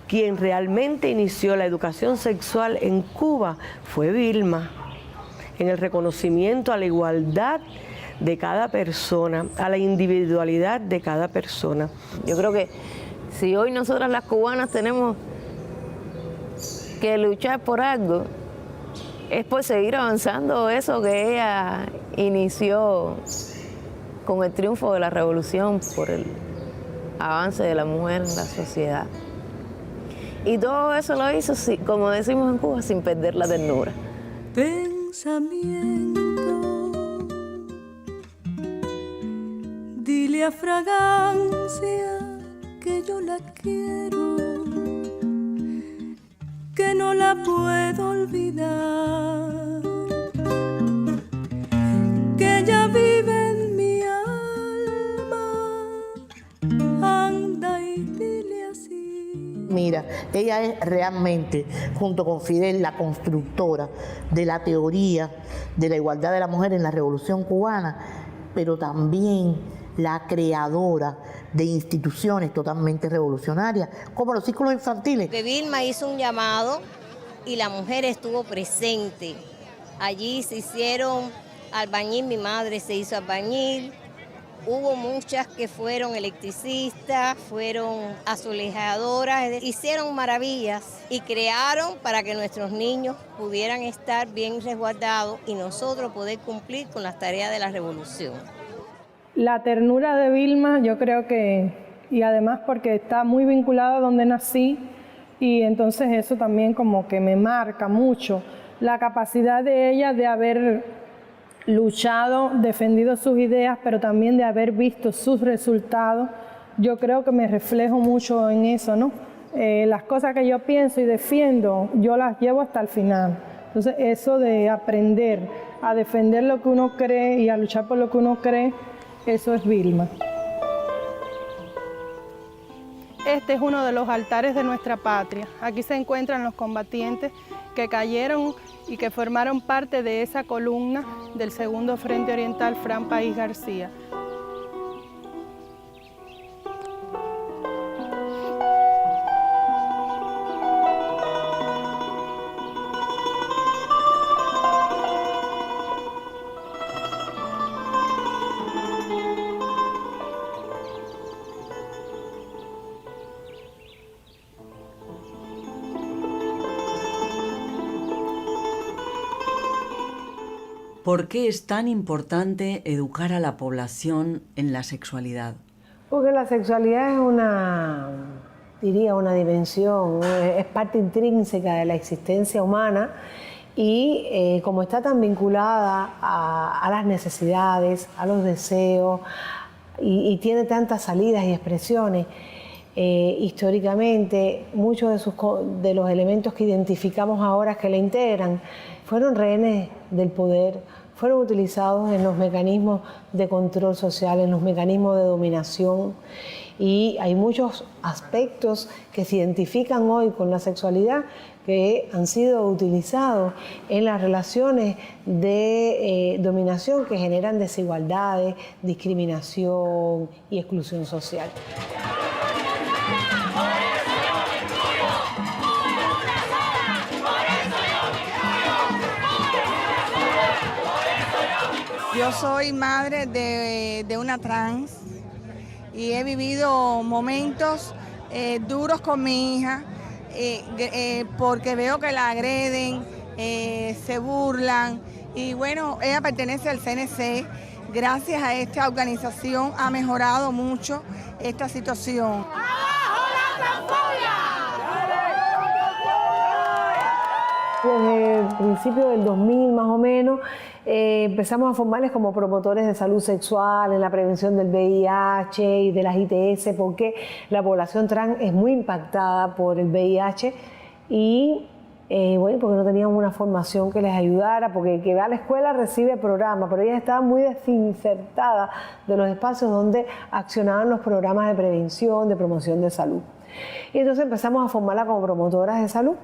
Quien realmente inició la educación sexual en Cuba fue Vilma, en el reconocimiento a la igualdad de cada persona, a la individualidad de cada persona. Yo creo que si hoy nosotras las cubanas tenemos que luchar por algo, es por seguir avanzando eso que ella inició con el triunfo de la revolución, por el avance de la mujer en la sociedad. Y todo eso lo hizo, como decimos en Cuba, sin perder la ternura. Pensamiento, dile a fragancia que yo la quiero, que no la puedo olvidar, que ella vive en mi alma, anda y dile así. Mira, ella es realmente, junto con Fidel, la constructora de la teoría de la igualdad de la mujer en la Revolución Cubana, pero también la creadora de instituciones totalmente revolucionarias, como los círculos infantiles. Que Vilma hizo un llamado y la mujer estuvo presente. Allí se hicieron albañil, mi madre se hizo albañil, hubo muchas que fueron electricistas, fueron azulejadoras, hicieron maravillas y crearon para que nuestros niños pudieran estar bien resguardados y nosotros poder cumplir con las tareas de la revolución. La ternura de Vilma, yo creo que, y además porque está muy vinculada a donde nací, y entonces eso también como que me marca mucho, la capacidad de ella de haber luchado, defendido sus ideas, pero también de haber visto sus resultados. Yo creo que me reflejo mucho en eso, ¿no? Las cosas que yo pienso y defiendo, yo las llevo hasta el final. Entonces eso de aprender a defender lo que uno cree y a luchar por lo que uno cree, eso es Vilma. Este es uno de los altares de nuestra patria. Aquí se encuentran los combatientes que cayeron y que formaron parte de esa columna del Segundo Frente Oriental Fran País García. ¿Por qué es tan importante educar a la población en la sexualidad? Porque la sexualidad es una dimensión, es parte intrínseca de la existencia humana y como está tan vinculada a las necesidades, a los deseos y tiene tantas salidas y expresiones, históricamente muchos de los elementos que identificamos ahora que la integran fueron rehenes del poder, fueron utilizados en los mecanismos de control social, en los mecanismos de dominación, y hay muchos aspectos que se identifican hoy con la sexualidad que han sido utilizados en las relaciones de dominación que generan desigualdades, discriminación y exclusión social. Yo soy madre de una trans y he vivido momentos duros con mi hija porque veo que la agreden, se burlan y bueno, ella pertenece al CNC. Gracias a esta organización ha mejorado mucho esta situación. Desde el principio del 2000 más o menos empezamos a formarles como promotores de salud sexual, en la prevención del VIH y de las ITS, porque la población trans es muy impactada por el VIH y bueno, porque no tenían una formación que les ayudara, porque el que va a la escuela recibe el programa, pero ellas estaban muy desinsertadas de los espacios donde accionaban los programas de prevención, de promoción de salud. Y entonces empezamos a formarla como promotoras de salud.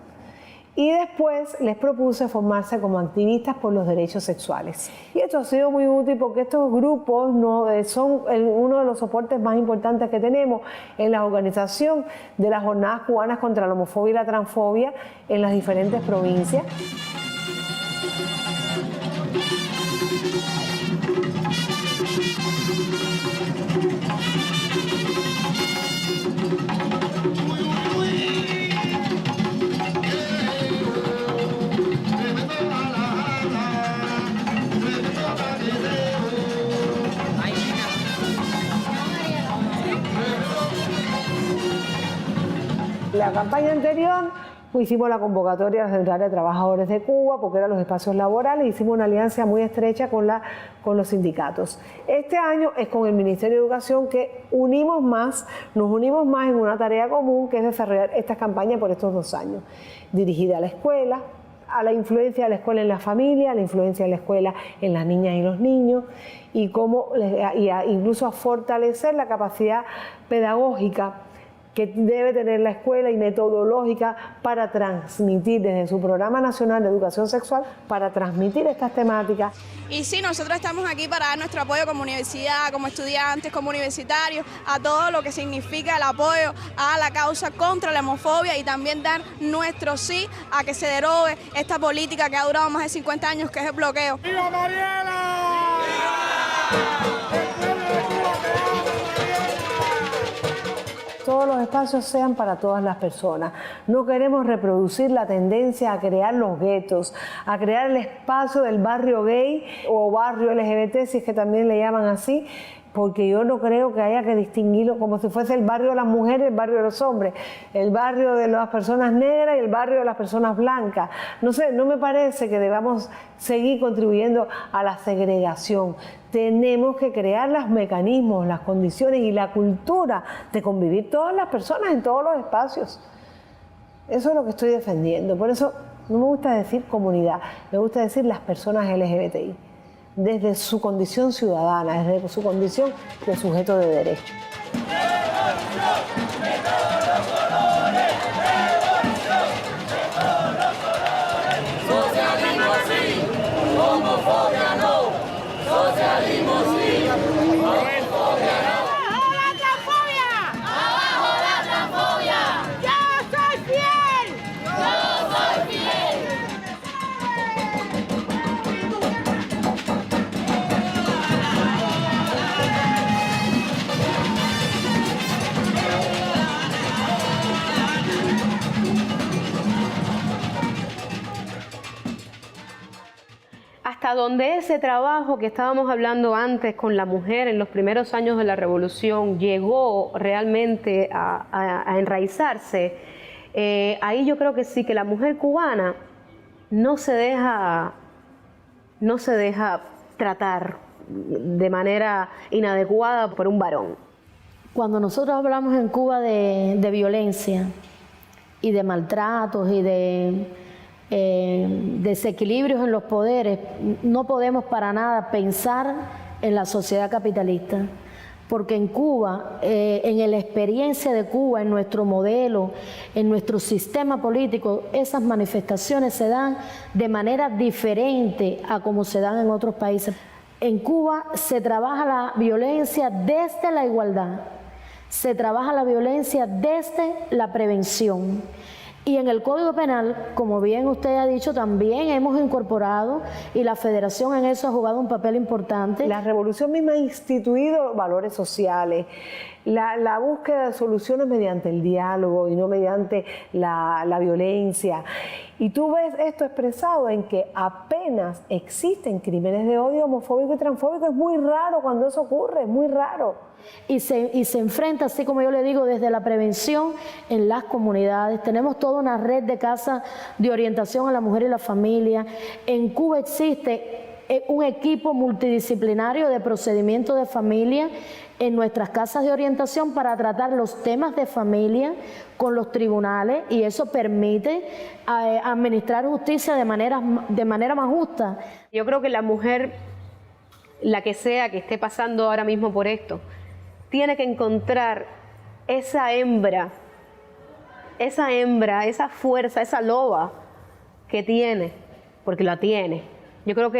Y después les propuse formarse como activistas por los derechos sexuales. Y esto ha sido muy útil porque estos grupos son uno de los soportes más importantes que tenemos en la organización de las jornadas cubanas contra la homofobia y la transfobia en las diferentes provincias. La campaña anterior hicimos la convocatoria a la Central de Trabajadores de Cuba porque eran los espacios laborales, hicimos una alianza muy estrecha con los sindicatos. Este año es con el Ministerio de Educación que nos unimos más en una tarea común que es desarrollar esta campaña por estos 2 años, dirigida a la escuela, a la influencia de la escuela en la familia, a la influencia de la escuela en las niñas y los niños y incluso a fortalecer la capacidad pedagógica que debe tener la escuela y metodológica para transmitir desde su Programa Nacional de Educación Sexual, para transmitir estas temáticas. Y sí, nosotros estamos aquí para dar nuestro apoyo como universidad, como estudiantes, como universitarios, a todo lo que significa el apoyo a la causa contra la homofobia y también dar nuestro sí a que se derogue esta política que ha durado más de 50 años, que es el bloqueo. ¡Viva Mariela! Todos los espacios sean para todas las personas. No queremos reproducir la tendencia a crear los guetos, a crear el espacio del barrio gay o barrio LGBT, si es que también le llaman así, porque yo no creo que haya que distinguirlo como si fuese el barrio de las mujeres y el barrio de los hombres, el barrio de las personas negras y el barrio de las personas blancas. No sé, no me parece que debamos seguir contribuyendo a la segregación. Tenemos que crear los mecanismos, las condiciones y la cultura de convivir todas las personas en todos los espacios. Eso es lo que estoy defendiendo. Por eso no me gusta decir comunidad, me gusta decir las personas LGBTI. Desde su condición ciudadana, desde su condición de sujeto de derecho. Socialismo sí, homofobia no. Socialismo sí, homofobia no. ¡Abajo la transfobia! ¡Abajo la transfobia! ¡Yo soy fiel! ¡Yo soy fiel! hasta donde ese trabajo que estábamos hablando antes con la mujer en los primeros años de la revolución llegó realmente a enraizarse, ahí yo creo que sí, que la mujer cubana no se deja tratar de manera inadecuada por un varón. Cuando nosotros hablamos en Cuba de violencia y de maltratos y de desequilibrios en los poderes, no podemos para nada pensar en la sociedad capitalista, porque en Cuba, en la experiencia de Cuba, en nuestro modelo, en nuestro sistema político, esas manifestaciones se dan de manera diferente a como se dan en otros países. En Cuba se trabaja la violencia desde la igualdad, se trabaja la violencia desde la prevención. Y en el Código Penal, como bien usted ha dicho, también hemos incorporado, y la Federación en eso ha jugado un papel importante. La revolución misma ha instituido valores sociales, la búsqueda de soluciones mediante el diálogo y no mediante la violencia. Y tú ves esto expresado en que apenas existen crímenes de odio homofóbico y transfóbico. Es muy raro cuando eso ocurre, es muy raro. Y se enfrenta, así como yo le digo, desde la prevención en las comunidades. Tenemos toda una red de casas de orientación a la mujer y la familia. En Cuba existe un equipo multidisciplinario de procedimiento de familia en nuestras casas de orientación para tratar los temas de familia con los tribunales, y eso permite administrar justicia de manera más justa. Yo creo que la mujer, la que sea que esté pasando ahora mismo por esto, tiene que encontrar esa hembra, esa fuerza, esa loba que tiene, porque la tiene. Yo creo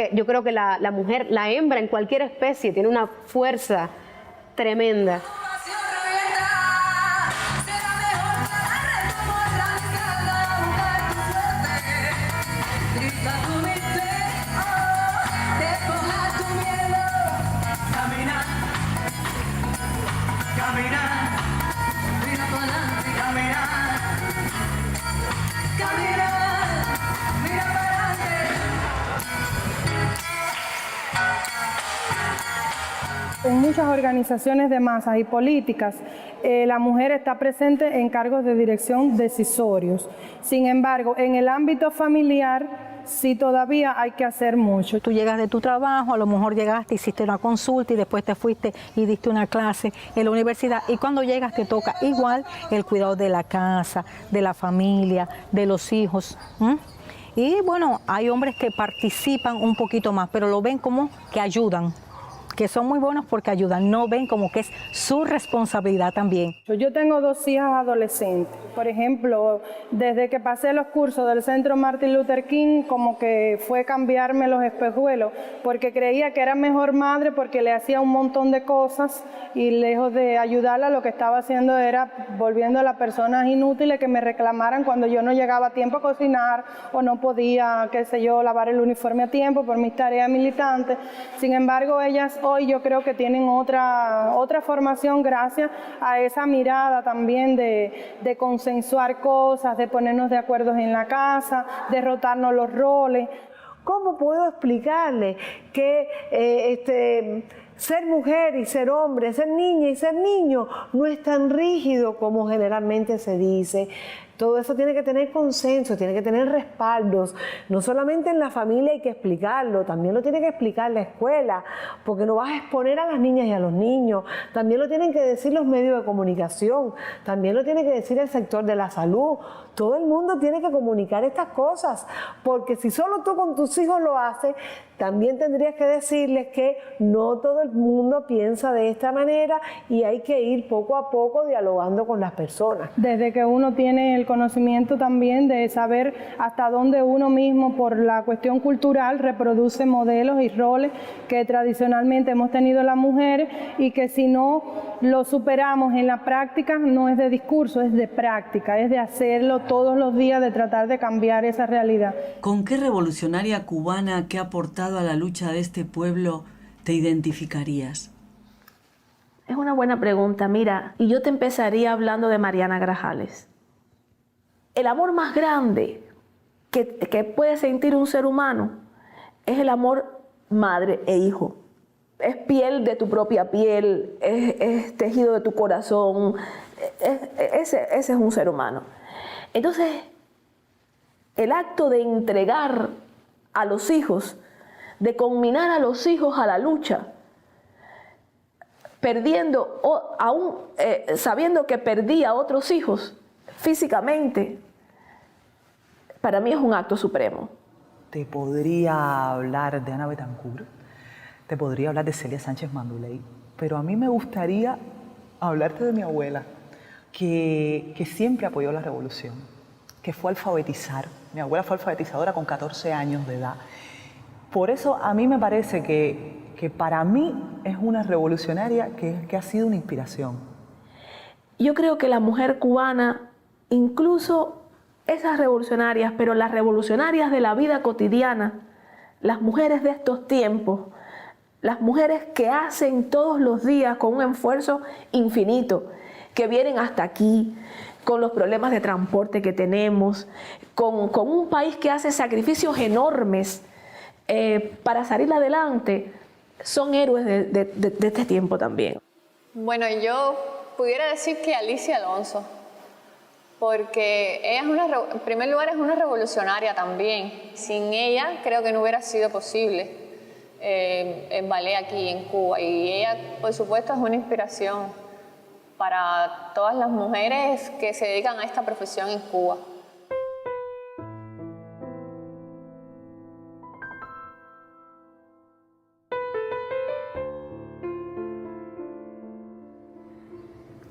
que la mujer, la hembra en cualquier especie tiene una fuerza tremenda. En muchas organizaciones de masas y políticas, la mujer está presente en cargos de dirección decisorios. Sin embargo, en el ámbito familiar, sí todavía hay que hacer mucho. Tú llegas de tu trabajo, a lo mejor llegaste, hiciste una consulta y después te fuiste y diste una clase en la universidad, y cuando llegas te toca igual el cuidado de la casa, de la familia, de los hijos. Y bueno, hay hombres que participan un poquito más, pero lo ven como que ayudan, que son muy buenos porque ayudan, no ven como que es su responsabilidad también. Yo tengo 2 hijas adolescentes. Por ejemplo, desde que pasé los cursos del Centro Martin Luther King, como que fue cambiarme los espejuelos, porque creía que era mejor madre porque le hacía un montón de cosas y lejos de ayudarla, lo que estaba haciendo era volviendo a las personas inútiles que me reclamaran cuando yo no llegaba a tiempo a cocinar o no podía, qué sé yo, lavar el uniforme a tiempo por mis tareas militantes. Sin embargo, ellas hoy yo creo que tienen otra formación gracias a esa mirada también de consensuar cosas, de ponernos de acuerdo en la casa, de rotarnos los roles. ¿Cómo puedo explicarle que ser mujer y ser hombre, ser niña y ser niño no es tan rígido como generalmente se dice? Todo eso tiene que tener consenso, tiene que tener respaldos. No solamente en la familia hay que explicarlo, también lo tiene que explicar la escuela, porque no vas a exponer a las niñas y a los niños. También lo tienen que decir los medios de comunicación, también lo tiene que decir el sector de la salud. Todo el mundo tiene que comunicar estas cosas, porque si solo tú con tus hijos lo haces, también tendrías que decirles que no todo el mundo piensa de esta manera y hay que ir poco a poco dialogando con las personas. Desde que uno tiene el conocimiento también de saber hasta dónde uno mismo, por la cuestión cultural, reproduce modelos y roles que tradicionalmente hemos tenido las mujeres, y que si no lo superamos en la práctica, no es de discurso, es de práctica, es de hacerlo todos los días, de tratar de cambiar esa realidad. ¿Con qué revolucionaria cubana que ha aportado a la lucha de este pueblo te identificarías? Es una buena pregunta, mira, y yo te empezaría hablando de Mariana Grajales. El amor más grande que puede sentir un ser humano es el amor madre e hijo. Es piel de tu propia piel, es tejido de tu corazón, ese es un ser humano. Entonces, el acto de entregar a los hijos, de conminar a los hijos a la lucha, perdiendo, aún sabiendo que perdí a otros hijos físicamente, para mí es un acto supremo. Te podría hablar de Ana Betancourt, te podría hablar de Celia Sánchez Manduley, pero a mí me gustaría hablarte de mi abuela, que siempre apoyó la revolución, que fue a alfabetizar. Mi abuela fue alfabetizadora con 14 años de edad. Por eso a mí me parece que para mí es una revolucionaria que ha sido una inspiración. Yo creo que la mujer cubana, incluso esas revolucionarias, pero las revolucionarias de la vida cotidiana, las mujeres de estos tiempos, las mujeres que hacen todos los días con un esfuerzo infinito, que vienen hasta aquí, con los problemas de transporte que tenemos, con un país que hace sacrificios enormes para salir adelante, son héroes de este tiempo también. Bueno, yo pudiera decir que Alicia Alonso, porque ella en primer lugar es una revolucionaria también. Sin ella creo que no hubiera sido posible el ballet aquí en Cuba, y ella por supuesto es una inspiración para todas las mujeres que se dedican a esta profesión en Cuba.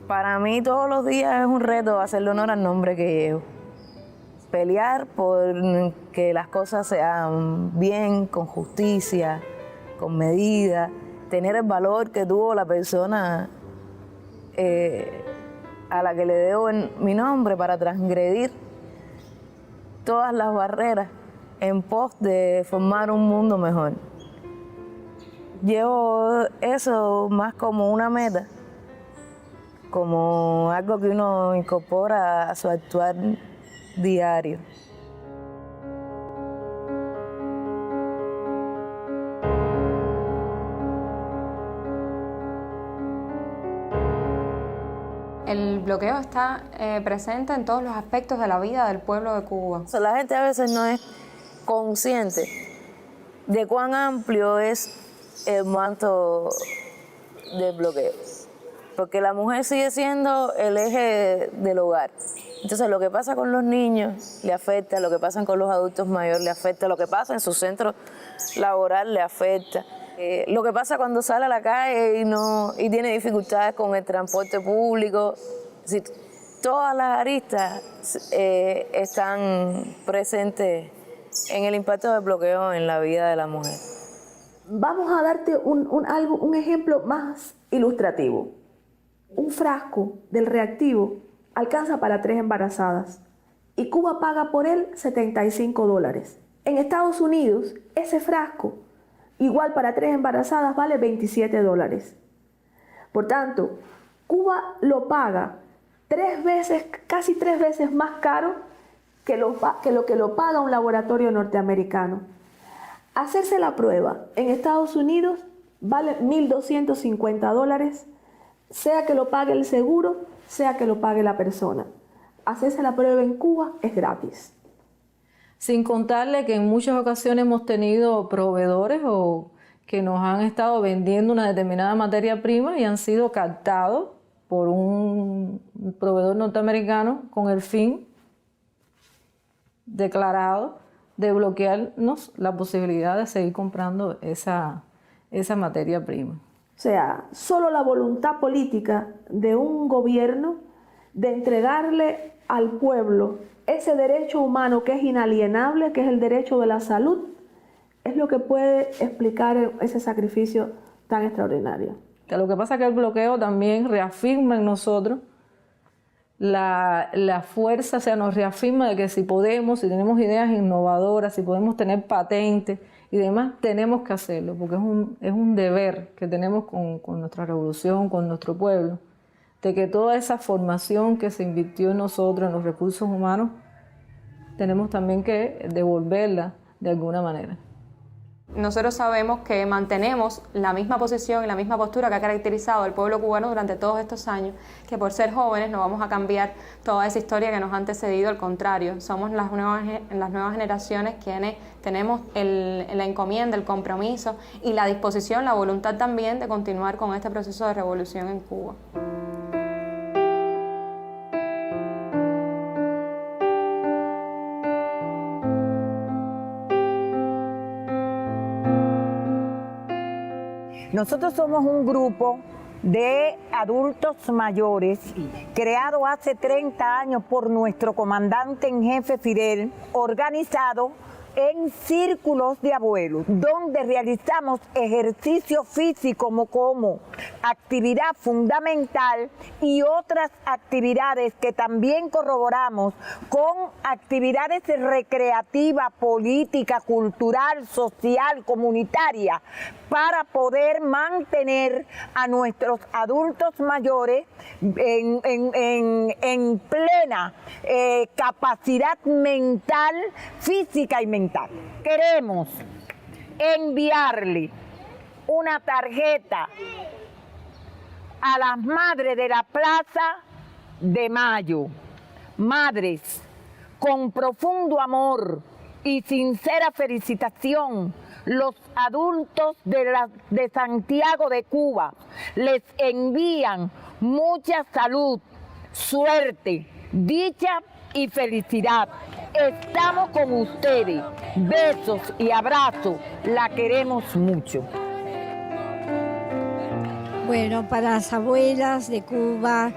Para mí todos los días es un reto hacerle honor al nombre que llevo. Pelear por que las cosas se hagan bien, con justicia, con medida, tener el valor que tuvo la persona a la que le debo mi nombre para transgredir todas las barreras en pos de formar un mundo mejor. Llevo eso más como una meta, como algo que uno incorpora a su actuar diario. El bloqueo está presente en todos los aspectos de la vida del pueblo de Cuba. La gente a veces no es consciente de cuán amplio es el manto del bloqueo, porque la mujer sigue siendo el eje del hogar. Entonces lo que pasa con los niños le afecta, lo que pasa con los adultos mayores le afecta, lo que pasa en su centro laboral le afecta. Lo que pasa cuando sale a la calle y tiene dificultades con el transporte público. Es decir, todas las aristas están presentes en el impacto del bloqueo en la vida de la mujer. Vamos a darte un ejemplo más ilustrativo. Un frasco del reactivo alcanza para 3 embarazadas y Cuba paga por él $75. En Estados Unidos, ese frasco, igual para 3 embarazadas, vale $27. Por tanto, Cuba lo paga 3 veces, casi 3 veces más caro que lo que lo paga un laboratorio norteamericano. Hacerse la prueba en Estados Unidos vale $1.250, sea que lo pague el seguro, sea que lo pague la persona. Hacerse la prueba en Cuba es gratis. Sin contarle que en muchas ocasiones hemos tenido proveedores o que nos han estado vendiendo una determinada materia prima y han sido captados por un proveedor norteamericano con el fin declarado de bloquearnos la posibilidad de seguir comprando esa materia prima. O sea, solo la voluntad política de un gobierno de entregarle al pueblo ese derecho humano que es inalienable, que es el derecho de la salud, es lo que puede explicar ese sacrificio tan extraordinario. Que lo que pasa es que el bloqueo también reafirma en nosotros la fuerza, o sea, nos reafirma de que si podemos, si tenemos ideas innovadoras, si podemos tener patentes y demás, tenemos que hacerlo, porque es un deber que tenemos con nuestra revolución, con nuestro pueblo, de que toda esa formación que se invirtió en nosotros, en los recursos humanos, tenemos también que devolverla de alguna manera. Nosotros sabemos que mantenemos la misma posición y la misma postura que ha caracterizado al pueblo cubano durante todos estos años, que por ser jóvenes no vamos a cambiar toda esa historia que nos ha antecedido, al contrario, somos las nuevas generaciones quienes tenemos la encomienda, el compromiso y la disposición, la voluntad también de continuar con este proceso de revolución en Cuba. Nosotros somos un grupo de adultos mayores creado hace 30 años por nuestro comandante en jefe Fidel, organizado en círculos de abuelos, donde realizamos ejercicio físico como actividad fundamental y otras actividades que también corroboramos con actividades recreativas, política, cultural, social, comunitaria, para poder mantener a nuestros adultos mayores en plena capacidad mental, física y mental. Queremos enviarle una tarjeta a las madres de la Plaza de Mayo, madres con profundo amor y sincera felicitación. Los adultos de Santiago de Cuba les envían mucha salud, suerte, dicha y felicidad. Estamos con ustedes. Besos y abrazos. La queremos mucho. Bueno, para las abuelas de Cuba,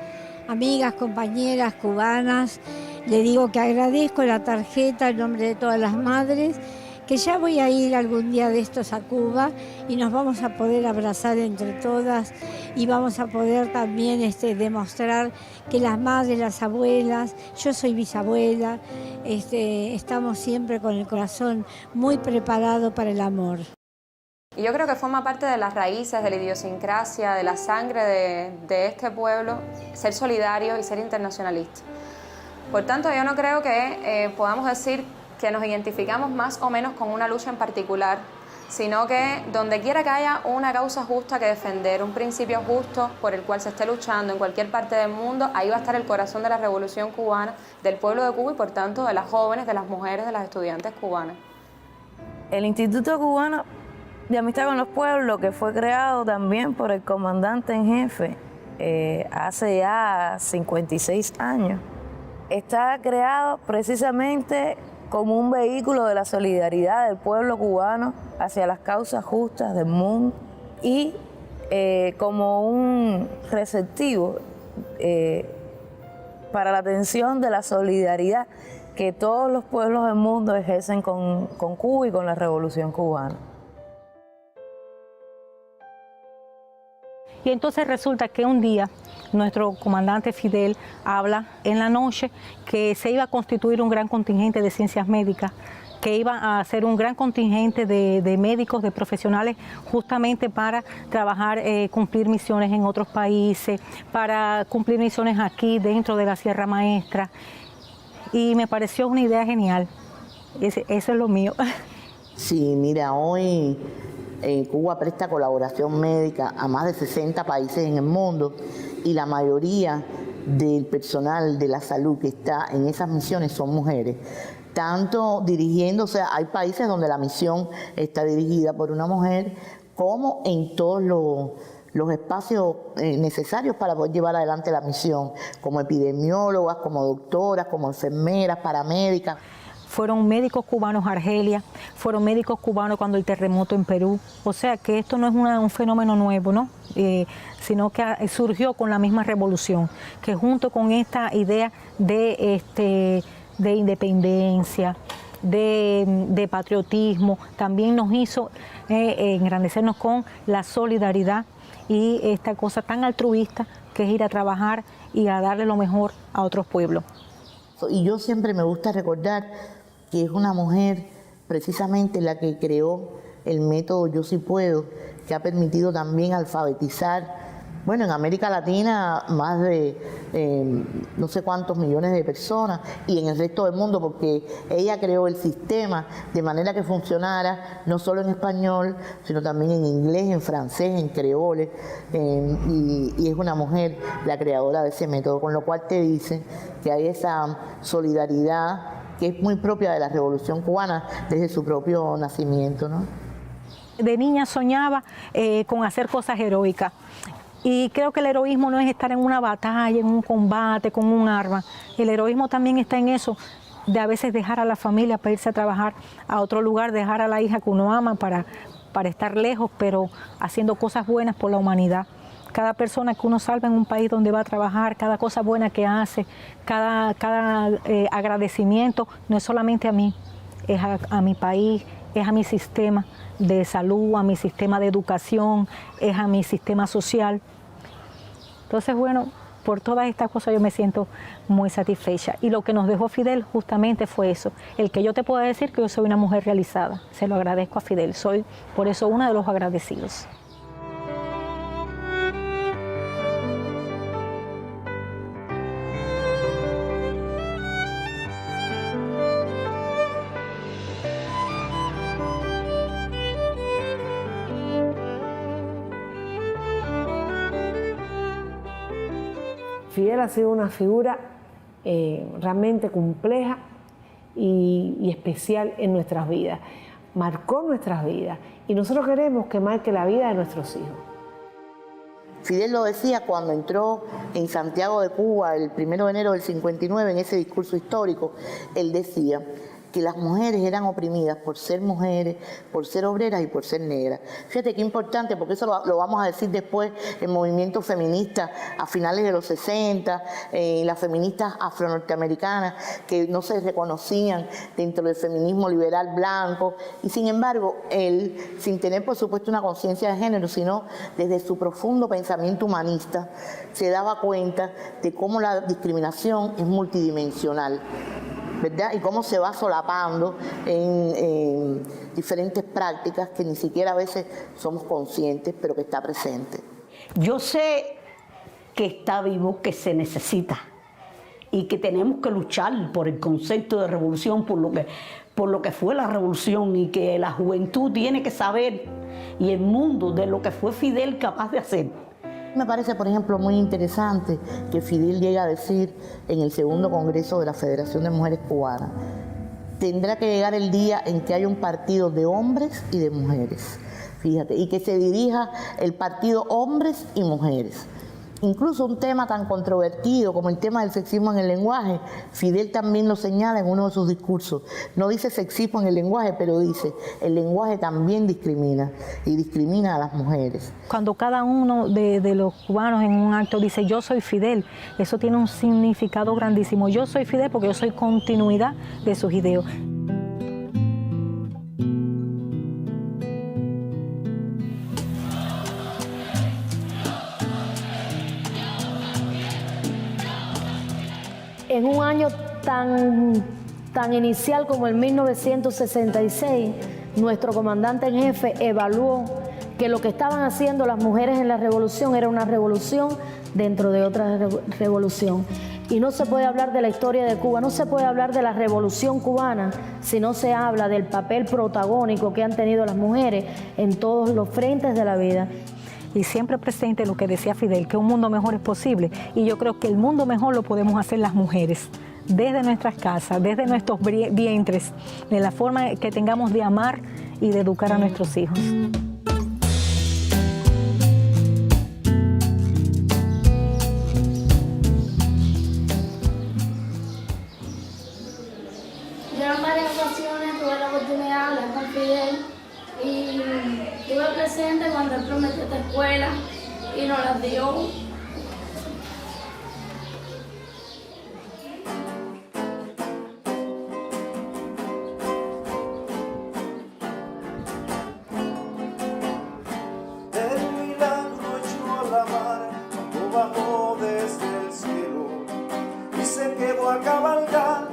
amigas, compañeras cubanas, le digo que agradezco la tarjeta en nombre de todas las madres, que ya voy a ir algún día de estos a Cuba y nos vamos a poder abrazar entre todas y vamos a poder también demostrar que las madres, las abuelas, yo soy bisabuela, estamos siempre con el corazón muy preparado para el amor. Y yo creo que forma parte de las raíces, de la idiosincrasia, de la sangre de este pueblo, ser solidario y ser internacionalista. Por tanto, yo no creo que podamos decir que nos identificamos más o menos con una lucha en particular, sino que donde quiera que haya una causa justa que defender, un principio justo por el cual se esté luchando en cualquier parte del mundo, ahí va a estar el corazón de la revolución cubana, del pueblo de Cuba y por tanto de las jóvenes, de las mujeres, de las estudiantes cubanas. El Instituto Cubano de Amistad con los Pueblos, que fue creado también por el comandante en jefe hace ya 56 años, está creado precisamente como un vehículo de la solidaridad del pueblo cubano hacia las causas justas del mundo y como un receptivo para la atención de la solidaridad que todos los pueblos del mundo ejercen con Cuba y con la Revolución Cubana. Y entonces resulta que un día nuestro comandante Fidel habla en la noche que se iba a constituir un gran contingente de ciencias médicas, que iba a ser un gran contingente de médicos, de profesionales, justamente para trabajar, cumplir misiones en otros países, para cumplir misiones aquí dentro de la Sierra Maestra. Y me pareció una idea genial. Eso es lo mío. Sí, mira, hoy Cuba presta colaboración médica a más de 60 países en el mundo y la mayoría del personal de la salud que está en esas misiones son mujeres. Tanto dirigiéndose, hay países donde la misión está dirigida por una mujer, como en todos los espacios necesarios para poder llevar adelante la misión, como epidemiólogas, como doctoras, como enfermeras, paramédicas. Fueron médicos cubanos Argelia, fueron médicos cubanos cuando el terremoto en Perú. O sea que esto no es un fenómeno nuevo, ¿no? Sino que surgió con la misma revolución, que junto con esta idea de independencia, de patriotismo, también nos hizo engrandecernos con la solidaridad y esta cosa tan altruista que es ir a trabajar y a darle lo mejor a otros pueblos. Y yo siempre me gusta recordar que es una mujer precisamente la que creó el método Yo Sí Puedo, que ha permitido también alfabetizar Bueno, en América Latina más de no sé cuántos millones de personas y en el resto del mundo, porque ella creó el sistema de manera que funcionara no solo en español, sino también en inglés, en francés, en creole, y es una mujer la creadora de ese método, con lo cual te dice que hay esa solidaridad que es muy propia de la Revolución Cubana desde su propio nacimiento, ¿no? De niña soñaba con hacer cosas heroicas. Y creo que el heroísmo no es estar en una batalla, en un combate, con un arma. El heroísmo también está en eso, de a veces dejar a la familia para irse a trabajar a otro lugar, dejar a la hija que uno ama para estar lejos, pero haciendo cosas buenas por la humanidad. Cada persona que uno salva en un país donde va a trabajar, cada cosa buena que hace, cada agradecimiento, no es solamente a mí, es a mi país, es a mi sistema de salud, a mi sistema de educación, es a mi sistema social. Entonces, bueno, por todas estas cosas yo me siento muy satisfecha. Y lo que nos dejó Fidel justamente fue eso, el que yo te pueda decir que yo soy una mujer realizada. Se lo agradezco a Fidel, soy por eso uno de los agradecidos. Fidel ha sido una figura realmente compleja y especial en nuestras vidas. Marcó nuestras vidas y nosotros queremos que marque la vida de nuestros hijos. Fidel lo decía cuando entró en Santiago de Cuba el 1 de enero del 59 en ese discurso histórico. Él decía que las mujeres eran oprimidas por ser mujeres, por ser obreras y por ser negras. Fíjate qué importante, porque eso lo vamos a decir después en movimientos feministas a finales de los 60, las feministas afro-norteamericanas que no se reconocían dentro del feminismo liberal blanco, y sin embargo él, sin tener por supuesto una conciencia de género, sino desde su profundo pensamiento humanista, se daba cuenta de cómo la discriminación es multidimensional, ¿verdad? Y cómo se va solapando en diferentes prácticas que ni siquiera a veces somos conscientes, pero que está presente. Yo sé que está vivo, que se necesita y que tenemos que luchar por el concepto de revolución, por lo que fue la revolución, y que la juventud tiene que saber, y el mundo, de lo que fue Fidel capaz de hacer. Me parece, por ejemplo, muy interesante que Fidel llega a decir en el segundo Congreso de la Federación de Mujeres Cubanas: tendrá que llegar el día en que haya un partido de hombres y de mujeres, fíjate, y que se dirija el partido hombres y mujeres. Incluso un tema tan controvertido como el tema del sexismo en el lenguaje, Fidel también lo señala en uno de sus discursos. No dice sexismo en el lenguaje, pero dice, el lenguaje también discrimina, y discrimina a las mujeres. Cuando cada uno de los cubanos en un acto dice yo soy Fidel, eso tiene un significado grandísimo. Yo soy Fidel porque yo soy continuidad de sus ideos. En un año tan inicial como el 1966, nuestro comandante en jefe evaluó que lo que estaban haciendo las mujeres en la revolución era una revolución dentro de otra revolución. Y no se puede hablar de la historia de Cuba, no se puede hablar de la revolución cubana si no se habla del papel protagónico que han tenido las mujeres en todos los frentes de la vida. Y siempre presente lo que decía Fidel, que un mundo mejor es posible. Y yo creo que el mundo mejor lo podemos hacer las mujeres, desde nuestras casas, desde nuestros vientres, de la forma que tengamos de amar y de educar a nuestros hijos. Yo en varias ocasiones tuve la oportunidad de hablar con Fidel y estuve presente cuando él prometió esta escuela y nos la dio. El milagro echó a la mar cuando bajó desde el cielo y se quedó a cabalgar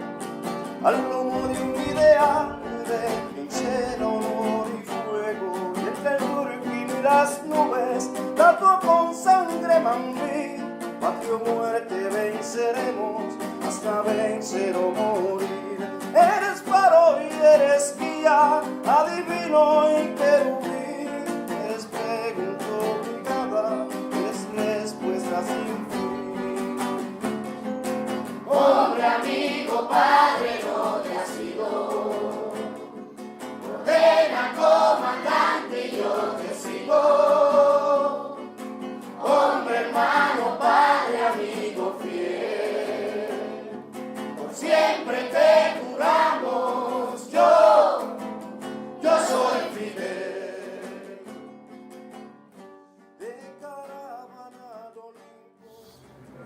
al lomo de un ideal de trinchera, honor y fuego, y entre el turquín y las nubes tatuó con sangre vencer o morir. Eres faro y eres guía, adivino y querubín. Es pregunta obligada, es respuesta sin fin. Hombre, amigo, padre, no te has ido. Ordena, comandante, y yo te sigo. Hombre, hermano, padre, amigo fiel. Por siempre te juramos, yo soy Fidel.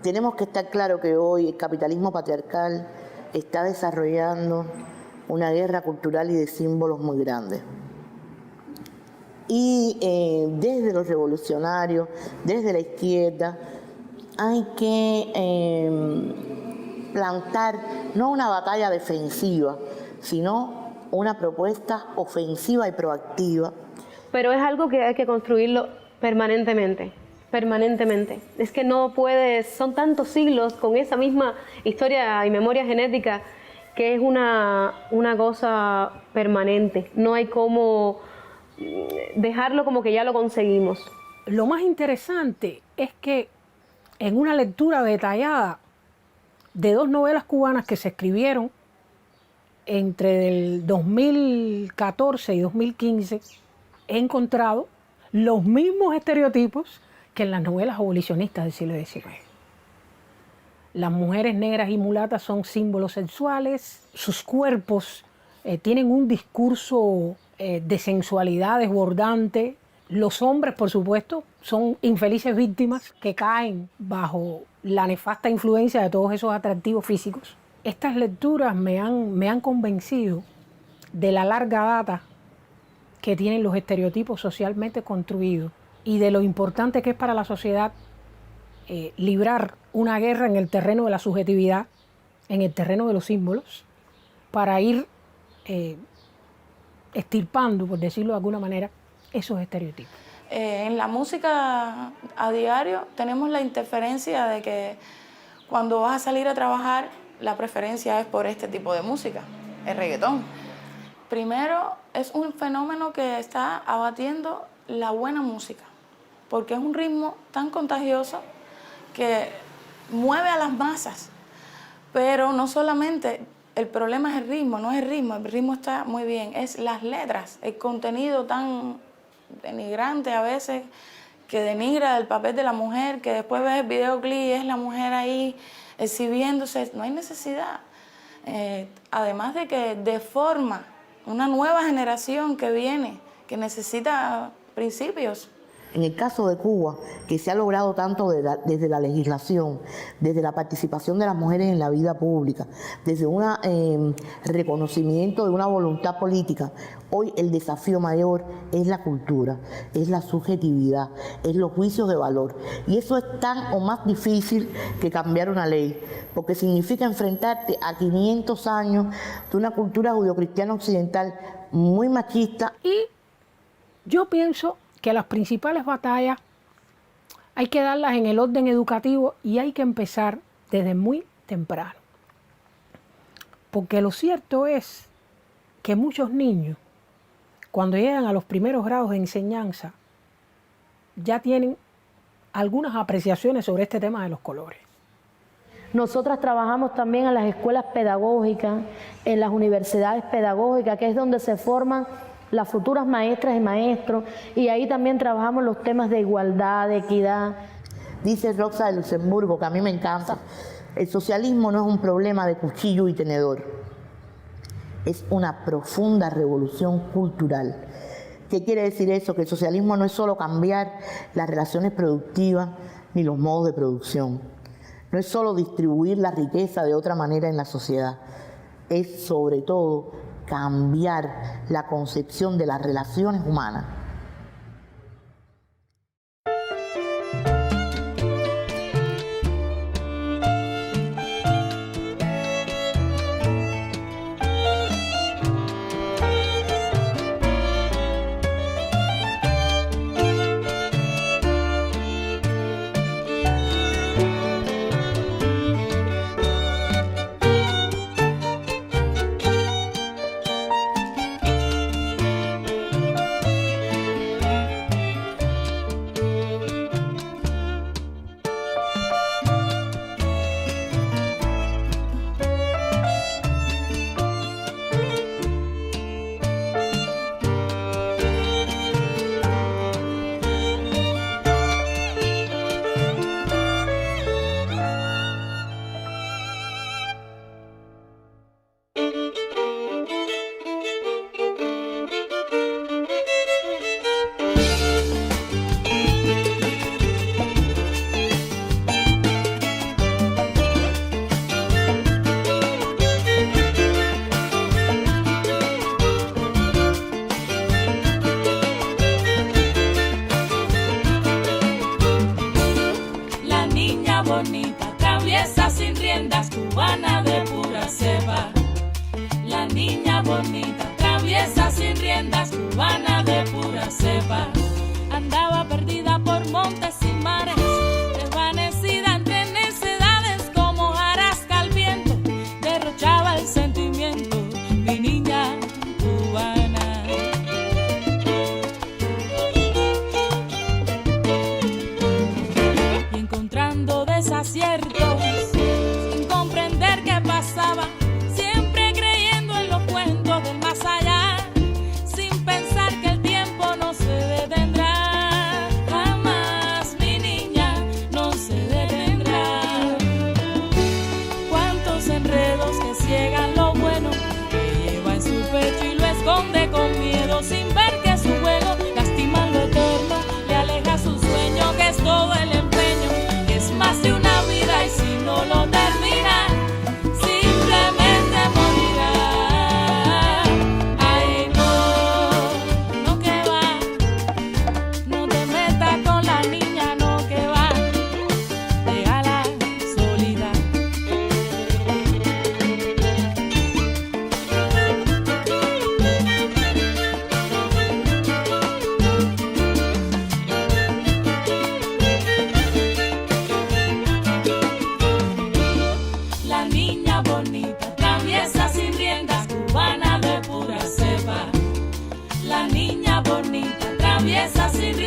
Tenemos que estar claro que hoy el capitalismo patriarcal está desarrollando una guerra cultural y de símbolos muy grande. Y desde los revolucionarios, desde la izquierda, hay que plantar no una batalla defensiva, sino una propuesta ofensiva y proactiva. Pero es algo que hay que construirlo permanentemente. Es que no puedes, son tantos siglos con esa misma historia y memoria genética que es una cosa permanente. No hay cómo dejarlo como que ya lo conseguimos. Lo más interesante es que en una lectura detallada de 2 novelas cubanas que se escribieron entre el 2014 y 2015, he encontrado los mismos estereotipos que en las novelas abolicionistas del siglo XIX. Las mujeres negras y mulatas son símbolos sexuales, sus cuerpos tienen un discurso de sensualidad desbordante. Los hombres, por supuesto, son infelices víctimas que caen bajo la nefasta influencia de todos esos atractivos físicos. Estas lecturas me han convencido de la larga data que tienen los estereotipos socialmente construidos y de lo importante que es para la sociedad librar una guerra en el terreno de la subjetividad, en el terreno de los símbolos, para ir extirpando, por decirlo de alguna manera, esos estereotipos. En la música a diario tenemos la interferencia de que cuando vas a salir a trabajar, la preferencia es por este tipo de música, el reggaetón. Primero, es un fenómeno que está abatiendo la buena música, porque es un ritmo tan contagioso que mueve a las masas. Pero no solamente el problema es el ritmo, no es el ritmo está muy bien, es las letras, el contenido tan denigrante a veces, que denigra el papel de la mujer, que después ves el videoclip y es la mujer ahí exhibiéndose, no hay necesidad. Además de que deforma una nueva generación que viene, que necesita principios. En el caso de Cuba, que se ha logrado tanto desde la legislación, desde la participación de las mujeres en la vida pública, desde un reconocimiento de una voluntad política, hoy el desafío mayor es la cultura, es la subjetividad, es los juicios de valor. Y eso es tan o más difícil que cambiar una ley, porque significa enfrentarte a 500 años de una cultura judeocristiana occidental muy machista. Y yo pienso que las principales batallas hay que darlas en el orden educativo y hay que empezar desde muy temprano. Porque lo cierto es que muchos niños, cuando llegan a los primeros grados de enseñanza, ya tienen algunas apreciaciones sobre este tema de los colores. Nosotras trabajamos también en las escuelas pedagógicas, en las universidades pedagógicas, que es donde se forman las futuras maestras y maestros, y ahí también trabajamos los temas de igualdad, de equidad. Dice Rosa de Luxemburgo, que a mí me encanta, el socialismo no es un problema de cuchillo y tenedor, es una profunda revolución cultural. ¿Qué quiere decir eso? Que el socialismo no es solo cambiar las relaciones productivas ni los modos de producción, no es solo distribuir la riqueza de otra manera en la sociedad, es sobre todo cambiar la concepción de las relaciones humanas.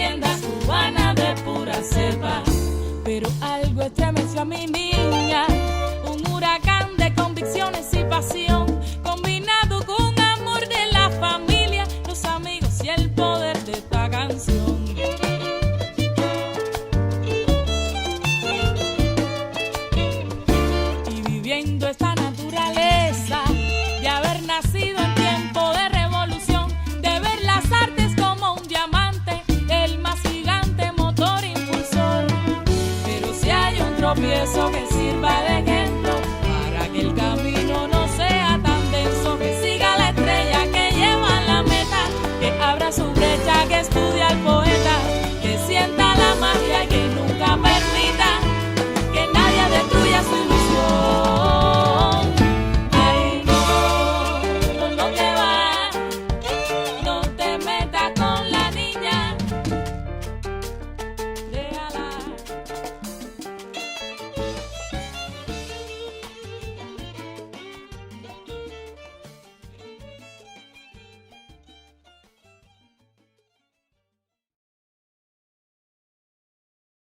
riendas cubana de pura cepa. Pero algo estremeció a mi niña, un huracán de convicciones y pasión, combinado con amor de la familia, los amigos y el poder de esta canción. Y viviendo esta naturaleza de haber nacido en tiempo de revolución, de ver las artes como un diamante, el más gigante motor impulsor. Pero si hay un tropiezo que